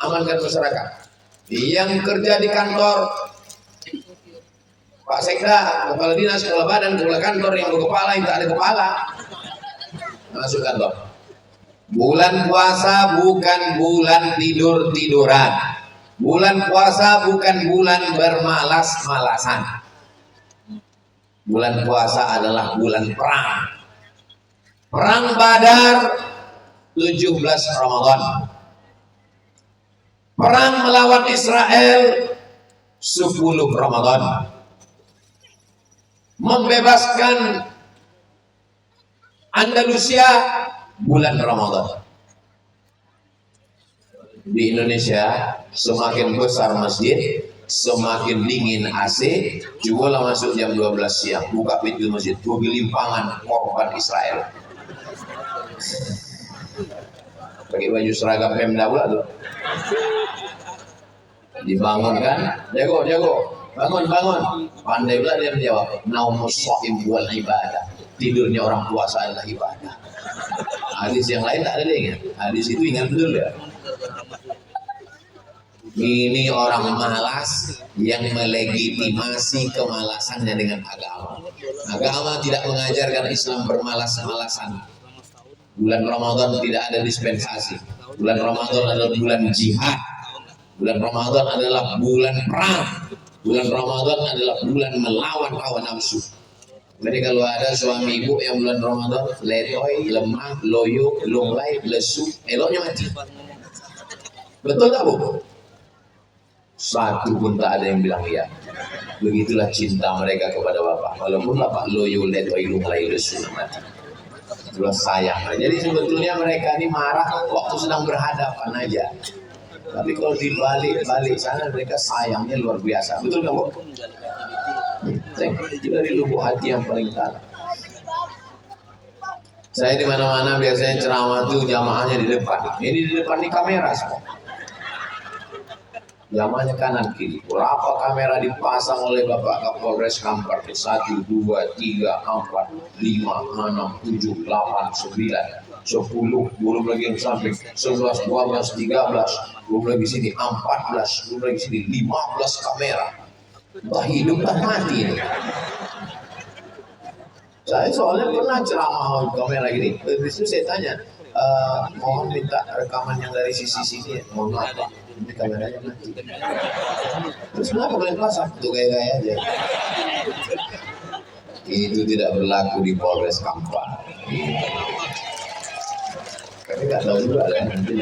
amankan masyarakat, yang kerja di kantor, Pak Sekda, kepala dinas, kepala badan, kepala kantor, yang berkepala, yang tak ada kepala, masuk kantor. Bulan puasa bukan bulan tidur-tiduran. Bulan puasa bukan bulan bermalas-malasan. Bulan puasa adalah bulan perang. Perang Badar 17 Ramadan. Perang melawan Israel 10 Ramadan. Membebaskan Andalusia bulan Ramadan. Di Indonesia semakin besar masjid, semakin dingin AC, jualah masuk jam 12 siang, buka pintu masjid, gelimpangan korban Israel. Pakai baju seragam Pemda pula tuh. Dibangun kan, jago. Bangun. Pandai pula dia menjawab, naumus shaim wal ibadah. Tidurnya orang puasa adalah ibadah. Hadis yang lain tak ada ingat. Hadis itu ingat betul ya. Ini orang malas yang melegitimasi kemalasannya dengan agama. Agama tidak mengajarkan Islam bermalas-malasan. Bulan Ramadan tidak ada dispensasi. Bulan Ramadan adalah bulan jihad. Bulan Ramadan adalah bulan perang. Bulan Ramadan adalah bulan melawan hawa nafsu. Jadi kalau ada suami ibu yang bulan Ramadan letoy, lemah, loyo, lunglai, lesu, eloknya mati. Betul tak Bu? Satu pun tak ada yang bilang iya. Begitulah cinta mereka kepada Bapak. Walaupun Bapak loyo, letoy, lunglai, lesu, mati. Itulah sayang. Jadi sebetulnya mereka ini marah waktu sedang berhadapan aja. Tapi kalau dibalik sana mereka sayangnya luar biasa. Betul nggak Bu? Itu dari lubuk hati yang paling dalam. Saya di mana-mana biasanya ceramah tuh jamaahnya di depan. Ini di depan nih kamera semua. Zamannya kanan kiri. Berapa kamera dipasang oleh Bapak Kapolres Kampar? 1, 2, 3, 4, 5, 6, 7, 8, 9, 10, belum lagi yang samping 11, 12, 13, belum lagi sini 14, belum lagi sini 15 kamera. Entah hidup entah mati ini. Saya soalnya pernah ceramah kamera gini. Terus saya tanya, mohon minta rekaman yang dari sisi sini ya. Mohon maaf Pak, ini kameranya mati. Terus kenapa kalian pasang? Itu gaya-gaya aja. Itu tidak berlaku di Polres Kampar. Tapi nggak tahu juga kan nanti.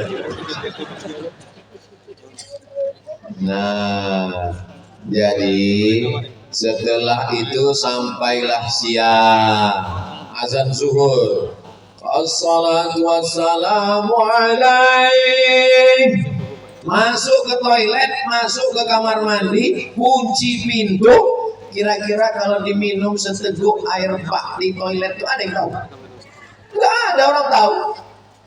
Nah, jadi setelah itu sampailah siang, azan zuhur. Assalatu wassalamu alaik. Masuk ke toilet, masuk ke kamar mandi, kunci pintu. Kira-kira kalau diminum seteguk air bak di toilet itu ada yang tahu? Nggak ada orang tahu.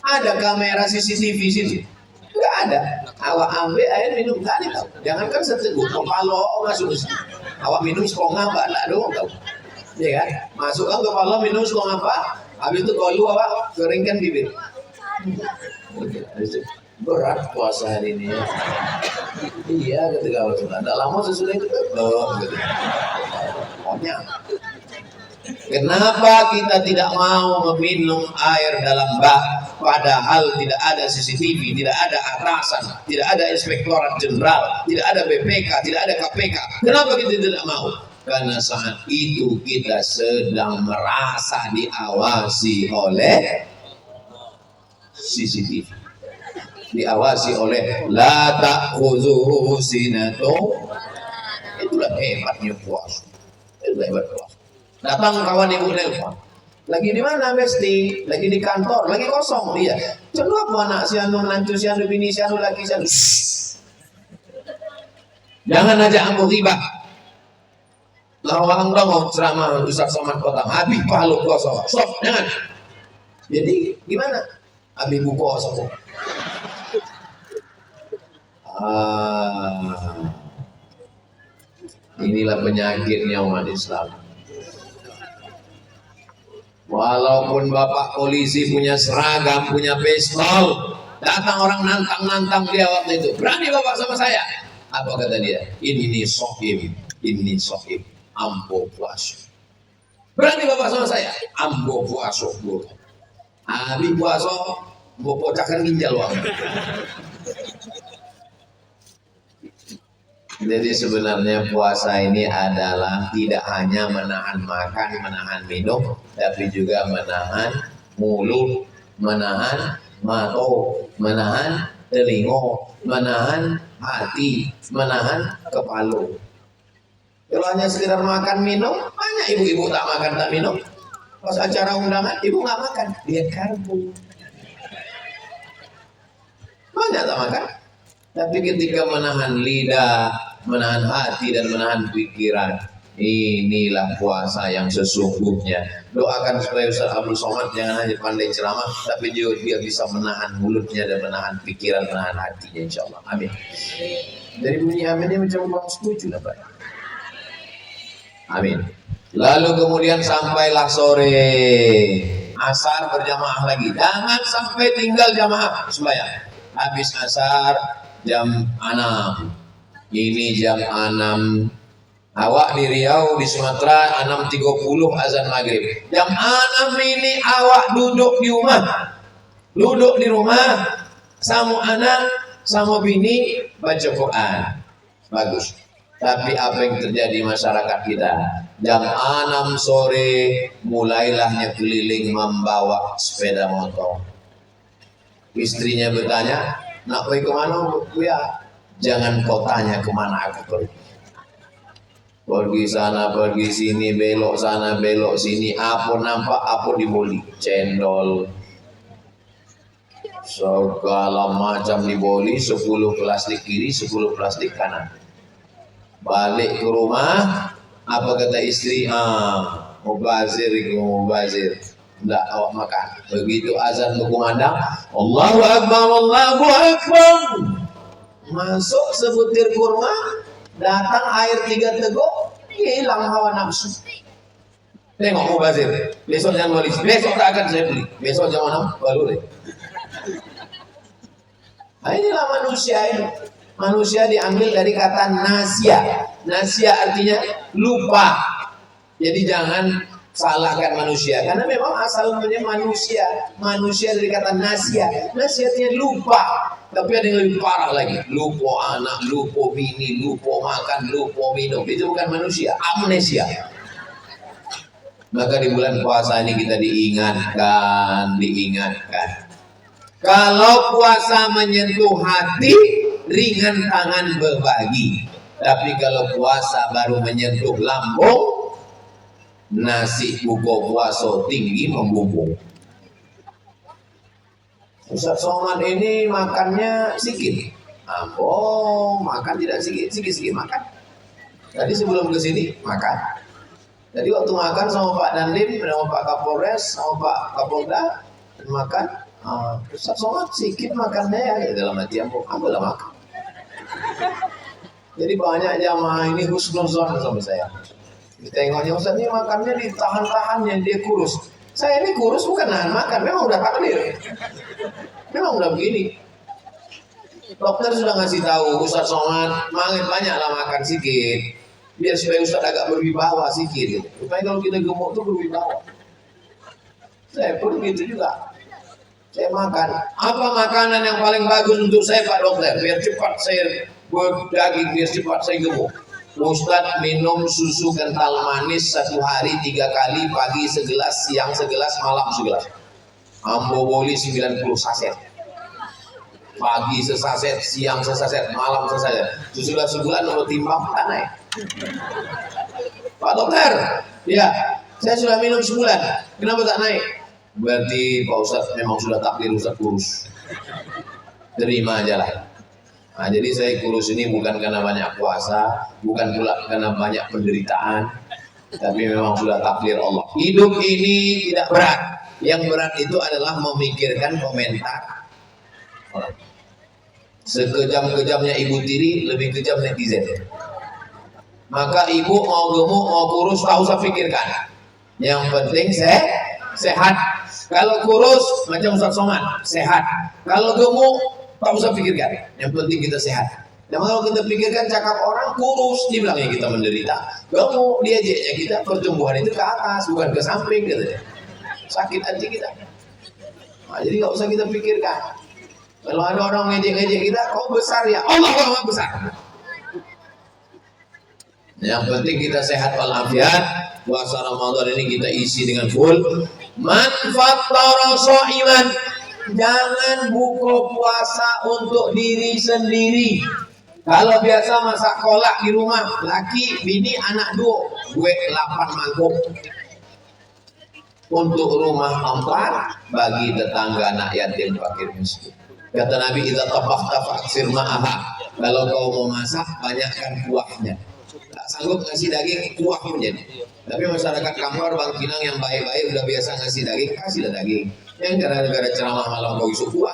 Ada kamera CCTV sini? Nggak ada. Awak ambil air minum, nggak ada yang tahu. Jangankan seteguk, kepala masuk ke sini. Awak minum setengah apa? Nggak doang tahu. Iya kan? Masukkan kepala minum setengah apa? Habis itu kalau awak keringkan bibir. Berat puasa hari ini ya. Iya ketika waktu ada lama sesudah itu gitu. Pokoknya kenapa kita tidak mau meminum air dalam bak padahal tidak ada CCTV, tidak ada atasan, tidak ada inspektorat jenderal, tidak ada BPK, tidak ada KPK. Kenapa kita tidak mau? Karena saat itu kita sedang merasa diawasi oleh CCTV, diawasi oleh la ta'khudhuhu sinatun. Itulah hebatnya puasa. Itulah hebat puasa. Datang kawan ibu nelpon, lagi di mana Besti? Lagi di kantor, lagi kosong. Iya. Coba apa anak si anu, menantu si anu, bini si anu, laki si anu. Jangan ajak ambo riba. Lawang dong ceramah Ustaz Somad Kota. Habis palu kosong. Stop, jangan. Jadi gimana? Habis buku kosong. Inilah penyakitnya umat Islam. Walaupun bapak polisi punya seragam, punya pistol, datang orang nantang dia waktu itu. Berani bapak sama saya? Apa kata dia? Ini sohib, ambo puasa. Berani bapak sama saya? Ambo puasa. Habis puasa, ambo pocakan ginjal wang. Jadi sebenarnya puasa ini adalah tidak hanya menahan makan, menahan minum, tapi juga menahan mulut, menahan mata, menahan telinga, menahan hati, menahan kepala. Kalau hanya sekedar makan minum, banyak ibu-ibu tak makan tak minum. Pas acara undangan, ibu nggak makan, dia karbo. Banyak tak makan. Tapi ketika menahan lidah, menahan hati dan menahan pikiran, inilah puasa yang sesungguhnya. Doakan supaya Ustaz Abdul Somad jangan hanya pandai ceramah, tapi juga dia bisa menahan mulutnya dan menahan pikiran, menahan hatinya, insyaallah. Amin. Dari bunyi aminnya macam orang setuju lah Pak. Amin. Lalu kemudian sampailah sore, asar berjamaah lagi. Jangan sampai tinggal jamaah sembahyang. Habis asar jam 6. Ini jam 6. Awak di Riau, di Sumatera 6.30 azan maghrib. Jam 6 ini awak duduk di rumah. Duduk di rumah sama anak, sama bini baca Quran. Bagus. Tapi apa yang terjadi masyarakat kita? Jam 6 sore mulailah keliling membawa sepeda motor. Istrinya bertanya, nak pergi kemana Bu ya? Jangan kau tanya kemana aku pergi. Pergi sana, pergi sini, belok sana, belok sini. Apa nampak, apa diboli. Cendol. Segala macam diboli. 10 plastik kiri, 10 plastik kanan. Balik ke rumah, apa kata istri? Mubazir, mubazir. Tidak awak makan. Begitu azan berkumandang, Allahu Akbar, Allahu Akbar. Masuk sebutir kurma, datang air 3 teguk, hilang hawa nafsu. Tengok Mubazir, besok jangan beli, besok tak akan saya beli, besok jam 6 baru deh. Nah, inilah manusia ini. Manusia diambil dari kata nasia. Nasia artinya lupa. Jadi jangan salahkan manusia, karena memang asalnya manusia. Manusia dari kata nasia. Nasia artinya lupa. Tapi ada yang lebih parah lagi, lupa anak, lupa bini, lupa makan, lupa minum. Itu bukan manusia, amnesia. Maka di bulan puasa ini kita diingatkan. Kalau puasa menyentuh hati, ringan tangan berbagi. Tapi kalau puasa baru menyentuh lambung, nasi buka puasa tinggi membumbung. Ustaz Somad ini makannya sedikit. Makan tidak sedikit makan. Tadi sebelum ke sini makan. Jadi waktu makan sama Pak Dandim, sama Pak Kapolres, sama Pak Kapolda makan. Ustaz Somad sedikit makannya ya, dalam hati aku lah makan. Jadi banyak jamaah ini husnuzon sama saya. Tengoknya Ustaz ini makannya ditahan-tahan yang dia kurus. Saya ini kurus bukan nahan makan, memang udah takdir. Memang udah begini. Dokter sudah ngasih tahu Ustaz Somad, banyaklah makan sedikit. Biar supaya Ustaz agak berwibawa sedikit. Supaya kalau kita gemuk tuh berwibawa. Saya pun gitu juga. Saya makan. Apa makanan yang paling bagus untuk saya Pak Dokter? Biar cepat saya berdaging, biar cepat saya gemuk. Ustaz minum susu kental manis 1 hari 3 kali, pagi segelas, siang segelas, malam segelas. Amboboli 90 saset. Pagi sesaset, siang sesaset, malam sesaset. Sudah sebulan nomor timbang tak naik. Pak Dokter, ya saya sudah minum sebulan, kenapa tak naik? Berarti Pak Ustadz memang sudah takdir Ustadz kurus. Terima aja lah. Nah, jadi saya kurus ini bukan karena banyak puasa, bukan pula karena banyak penderitaan, tapi memang sudah takdir Allah. Hidup ini tidak berat. Yang berat itu adalah memikirkan komentar orang. Sekejam-kejamnya ibu tiri, lebih kejam netizen. Maka ibu mau gemuk, mau kurus, tak usah pikirkan. Yang penting sehat. Kalau kurus, macam Ustaz Somad, sehat. Kalau gemuk, tak usah pikirkan. Yang penting kita sehat. Dan kalau kita pikirkan cakap orang kurus, dibilangnya kita menderita. Gemuk, diajaknya kita pertumbuhan itu ke atas, bukan ke samping. Gitu. Sakit hati kita. Nah, jadi nggak usah kita pikirkan. Kalau ada orang ngejek-ngejek kita, kau besar ya, Allah besar. Yang penting kita sehat walafiat. Puasa Ramadan ini kita isi dengan full. Man fattara sha'iman, jangan buka puasa untuk diri sendiri. Kalau biasa masak kolak di rumah, laki, bini, anak 2, gue 8 mangkuk. Untuk rumah 4, bagi tetangga, anak yatim, fakir miskin. Kata Nabi, idza tabaqta fa'sir ma'aha. Kalau kau mau masak, banyakkan kuahnya. Tak sanggup ngasih daging, kuah pun jadi. Tapi masyarakat Kampar, Bangkinang yang baik-baik udah biasa ngasih daging, kasihlah daging. Yang gara-gara ceramah malam kau isu kuah.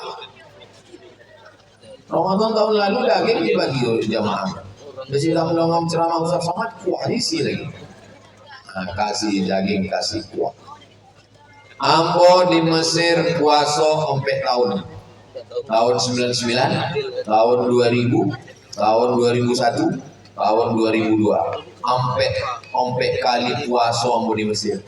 Ramadan tahun lalu daging dibagi oleh jamaah. Bersilang-silang ceramah Ustaz Somad, kuah diisi lagi. Nah, kasih daging, kasih kuah. Ambo di Mesir puasa sampai tahun 99, tahun 2000, tahun 2001, tahun 2002. Sampai kali puasa ambo di Mesir.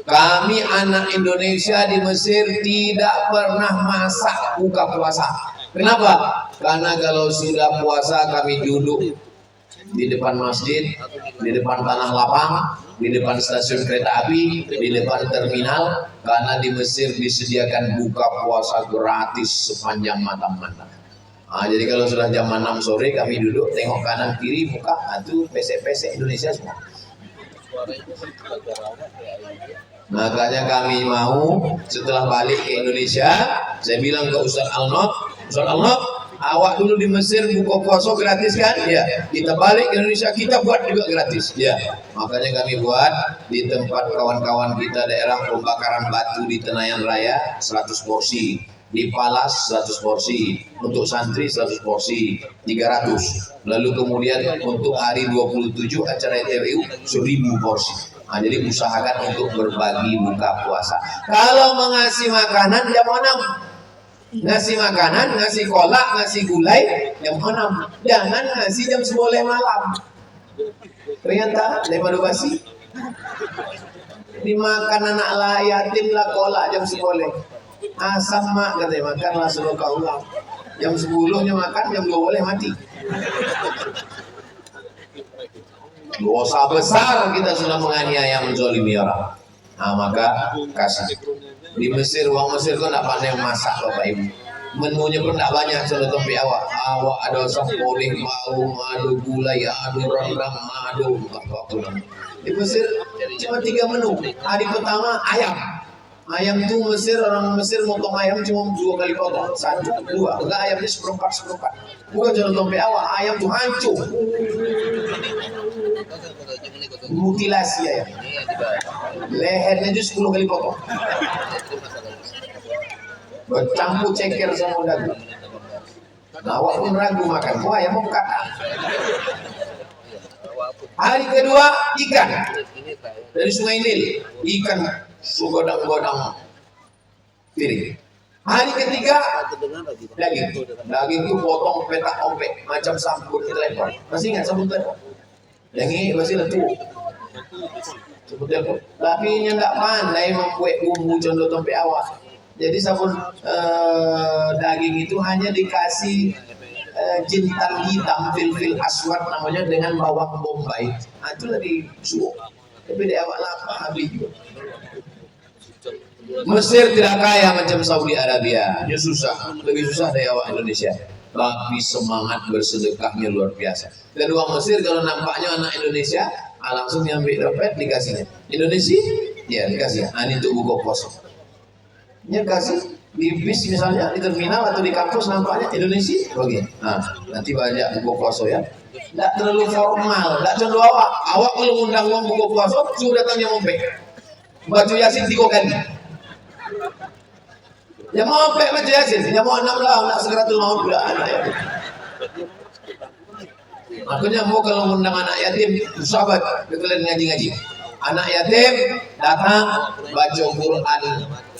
Kami anak Indonesia di Mesir tidak pernah masak buka puasa. Kenapa? Karena kalau sudah puasa kami duduk di depan masjid, di depan tanah lapang, di depan stasiun kereta api, di depan terminal. Karena di Mesir disediakan buka puasa gratis sepanjang mata-mata. Nah, jadi kalau sudah jam 6 sore kami duduk, tengok kanan kiri buka, itu PC-PC Indonesia semua. Makanya kami mau setelah balik ke Indonesia, saya bilang ke Ustaz Alnot, Ustaz Alnot, awak dulu di Mesir buka puasa gratis kan? Ya. Kita balik ke Indonesia, kita buat juga gratis. Ya. Makanya kami buat di tempat kawan-kawan kita daerah pembakaran batu di Tenayan Raya 100 porsi. Di Palas 100 porsi, untuk santri 100 porsi, 300. Lalu kemudian untuk hari 27 acara TWU 1000 porsi. Nah, jadi usahakan untuk berbagi buka puasa. Kalau mengasih makanan jam 6, ngasih makanan, ngasih kolak, ngasih gulai jam 6. Jangan ngasih jam 10 malam. Ternyata daripada basi. Dimakan anak lah yatim lah kolak jam 10. Asam mak katanya makanlah suruh kau ulang. Jam 10-nya makan, jam 12 mati. Dosa besar kita sudah menganiaya menzalimi orang. Nah, maka kasih. Di Mesir, uang Mesir kau nak pandai masak Bapak Ibu. Menunya pun tak banyak sudah tempe awak. Awak ada sampoleh, bau, madu, gulai, adu rendang, madu, apa-apa. Di Mesir cuma 3 menu. Hari pertama ayam. Ayam tuh Mesir, orang Mesir motong ayam cuma 2 kali potong, 1, 2. Enggak, ayamnya seperempat. Bukan cuma tempe awak, ayam tuh hancur. Mutilasi ayam. Lehernya itu 10 kali potong. Bercampur ceker sama dagu. Nah, awak pun ragu makan. Wah, ayam mau kata. Hari kedua ikan dari Sungai Nil, ikan sugodang-godang piring. Hari ketiga daging itu potong petak ompek macam sabun telepon. Masih ingat sabun telepon? Yang ini masih letu. Sabun telepon. Tapi nya tidak pandai membuat bumbu contoh tempe awak. Jadi sabun daging itu hanya dikasih jintan hitam fil aswad namanya dengan bawang bombay. Nah, itu dari suuk. Tapi dia awak lapar habis juga. Mesir tidak kaya macam Saudi Arabia. Dia susah, lebih susah dari awak Indonesia. Tapi semangat bersedekahnya luar biasa. Dan uang Mesir kalau nampaknya anak Indonesia, langsung diambil dompet dikasihnya. Indonesia, ya dikasih. Nah, ini untuk buka puasa. Dia kasih di bis misalnya di terminal atau di kampus nampaknya Indonesia begini. Nah, nanti banyak buka puasa ya. Tidak terlalu formal, tidak contoh awak. Awak kalau undang uang buka puasa, suruh datangnya ngombe. Baca Yasin 3 kali. Ya mau ngombe baca Yasin, ya mau 6 lah, nak segera tuh mau pula anak yatim. Makanya mau kalau undang anak yatim, sahabat, kalian ngaji-ngaji. Anak yatim datang baca Quran,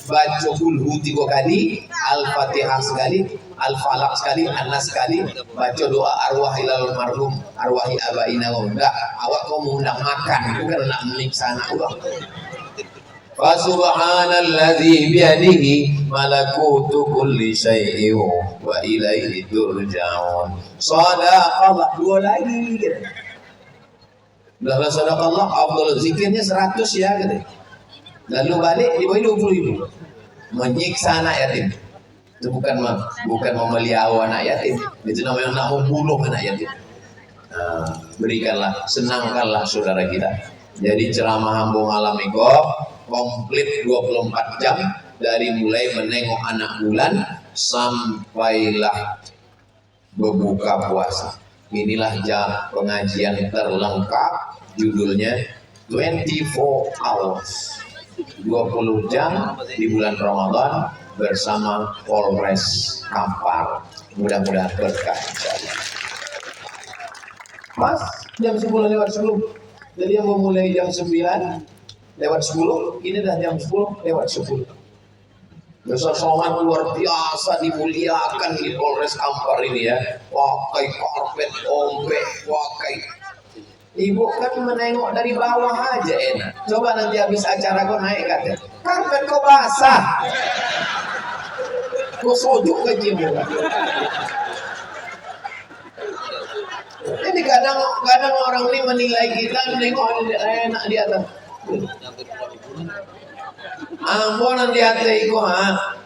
baca kulhu 3 kali, Al-Fatihah sekali, Al-Falaq sekali, An-Nas sekali, baca doa arwah ilal marhum, arwahi abaina wa enggak. Awak kau mengundang makan, bukan nak menyiksa anak orang. Fa subhanalladzi biyadihi malakutu kulli syai'in wa ilaihi turja'un. Shadaqallah 2 lagi gitu. Dah sadaqallah afdal zikirnya 100 ya gitu. Lalu balik diberi 20.000. Menyiksa anak yatim. Itu bukan memeliau anak yatim. Itu namanya nak membunuh anak yatim. Nah, berikanlah, senangkanlah saudara kita. Jadi ceramah hambung alami kok komplit 24 jam dari mulai menengok anak bulan sampailah berbuka puasa. Inilah jam pengajian terlengkap, judulnya 24 hours. 20 jam di bulan Ramadan bersama Polres Kampar. Mudah-mudahan berkah. Mas, jam 10 lewat 10. Jadi yang mau mulai jam 9 lewat 10, ini dah jam 10 lewat 10. Besar soman luar biasa dimuliakan di Polres Kampar ini ya. Pakai karpet ompek, pakai. Ibu kan menengok dari bawah aja enak. Coba nanti habis acara kau naik katanya. Karpet kau basah. Kau sojok ke jimu. Jadi kadang orang ini menilai kita menengok enak di atas. Ambonan di hati itu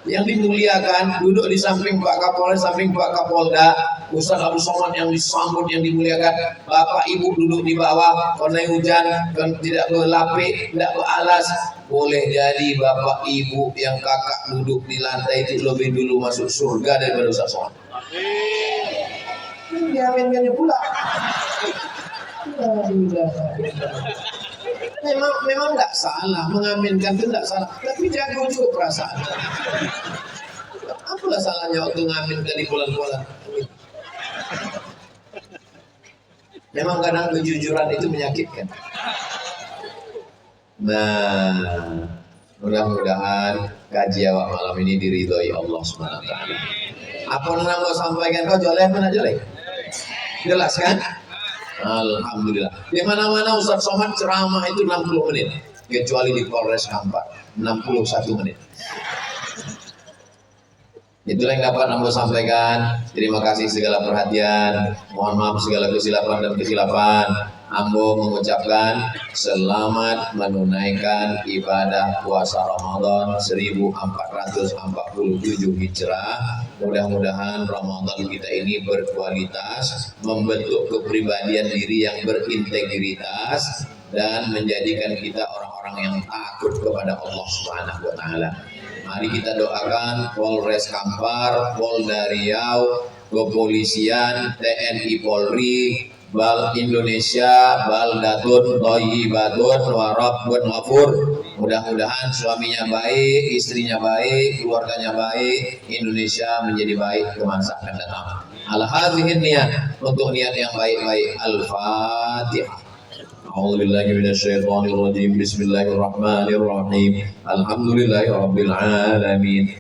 yang dimuliakan duduk di samping Pak Kapolres, samping Pak Kapolda, Ustaz Abu Somad yang disambut yang dimuliakan, Bapak Ibu duduk di bawah, karena hujan kan tidak berlapik, tidak beralas. Boleh jadi Bapak Ibu yang kakak duduk di lantai itu lebih dulu masuk surga daripada Ustaz Somad. Diaminkannya pula. Memang nggak salah mengaminkan itu nggak salah, tapi jago juga perasaan. salahnya waktu ngamin tadi bulan-bulan? Memang kadang kejujuran itu menyakitkan. Nah, mudah-mudahan kaji awak malam ini diridhoi Allah Subhanahu wa taala. Apa yang mau sampaikan kau joleh mana joleh? Jelas kan? Alhamdulillah. Di mana-mana Ustaz Somad ceramah itu 60 menit, kecuali di Polres Kampar 61 menit. Itulah yang dapat Amba sampaikan. Terima kasih segala perhatian. Mohon maaf segala kesilapan dan kesilapan. Ambo mengucapkan selamat menunaikan ibadah puasa Ramadan 1447 Hijrah. Mudah-mudahan Ramadan kita ini berkualitas, membentuk kepribadian diri yang berintegritas dan menjadikan kita orang-orang yang takut kepada Allah Subhanahu wa taala. Mari kita doakan Polres Kampar, Polda Riau, Kepolisian, TNI Polri, Bal Indonesia, Baldatun, Thayyibatun, Warabbun Ghafur. Mudah-mudahan suaminya baik, istrinya baik, keluarganya baik, Indonesia menjadi baik ke masa akan datang. Al-hadhihin niat, untuk niat yang baik-baik. Al-Fatihah. A'udzubillahi minasyaitonirrajim. Bismillahirrahmanirrahim. Alhamdulillahirabbil alamin.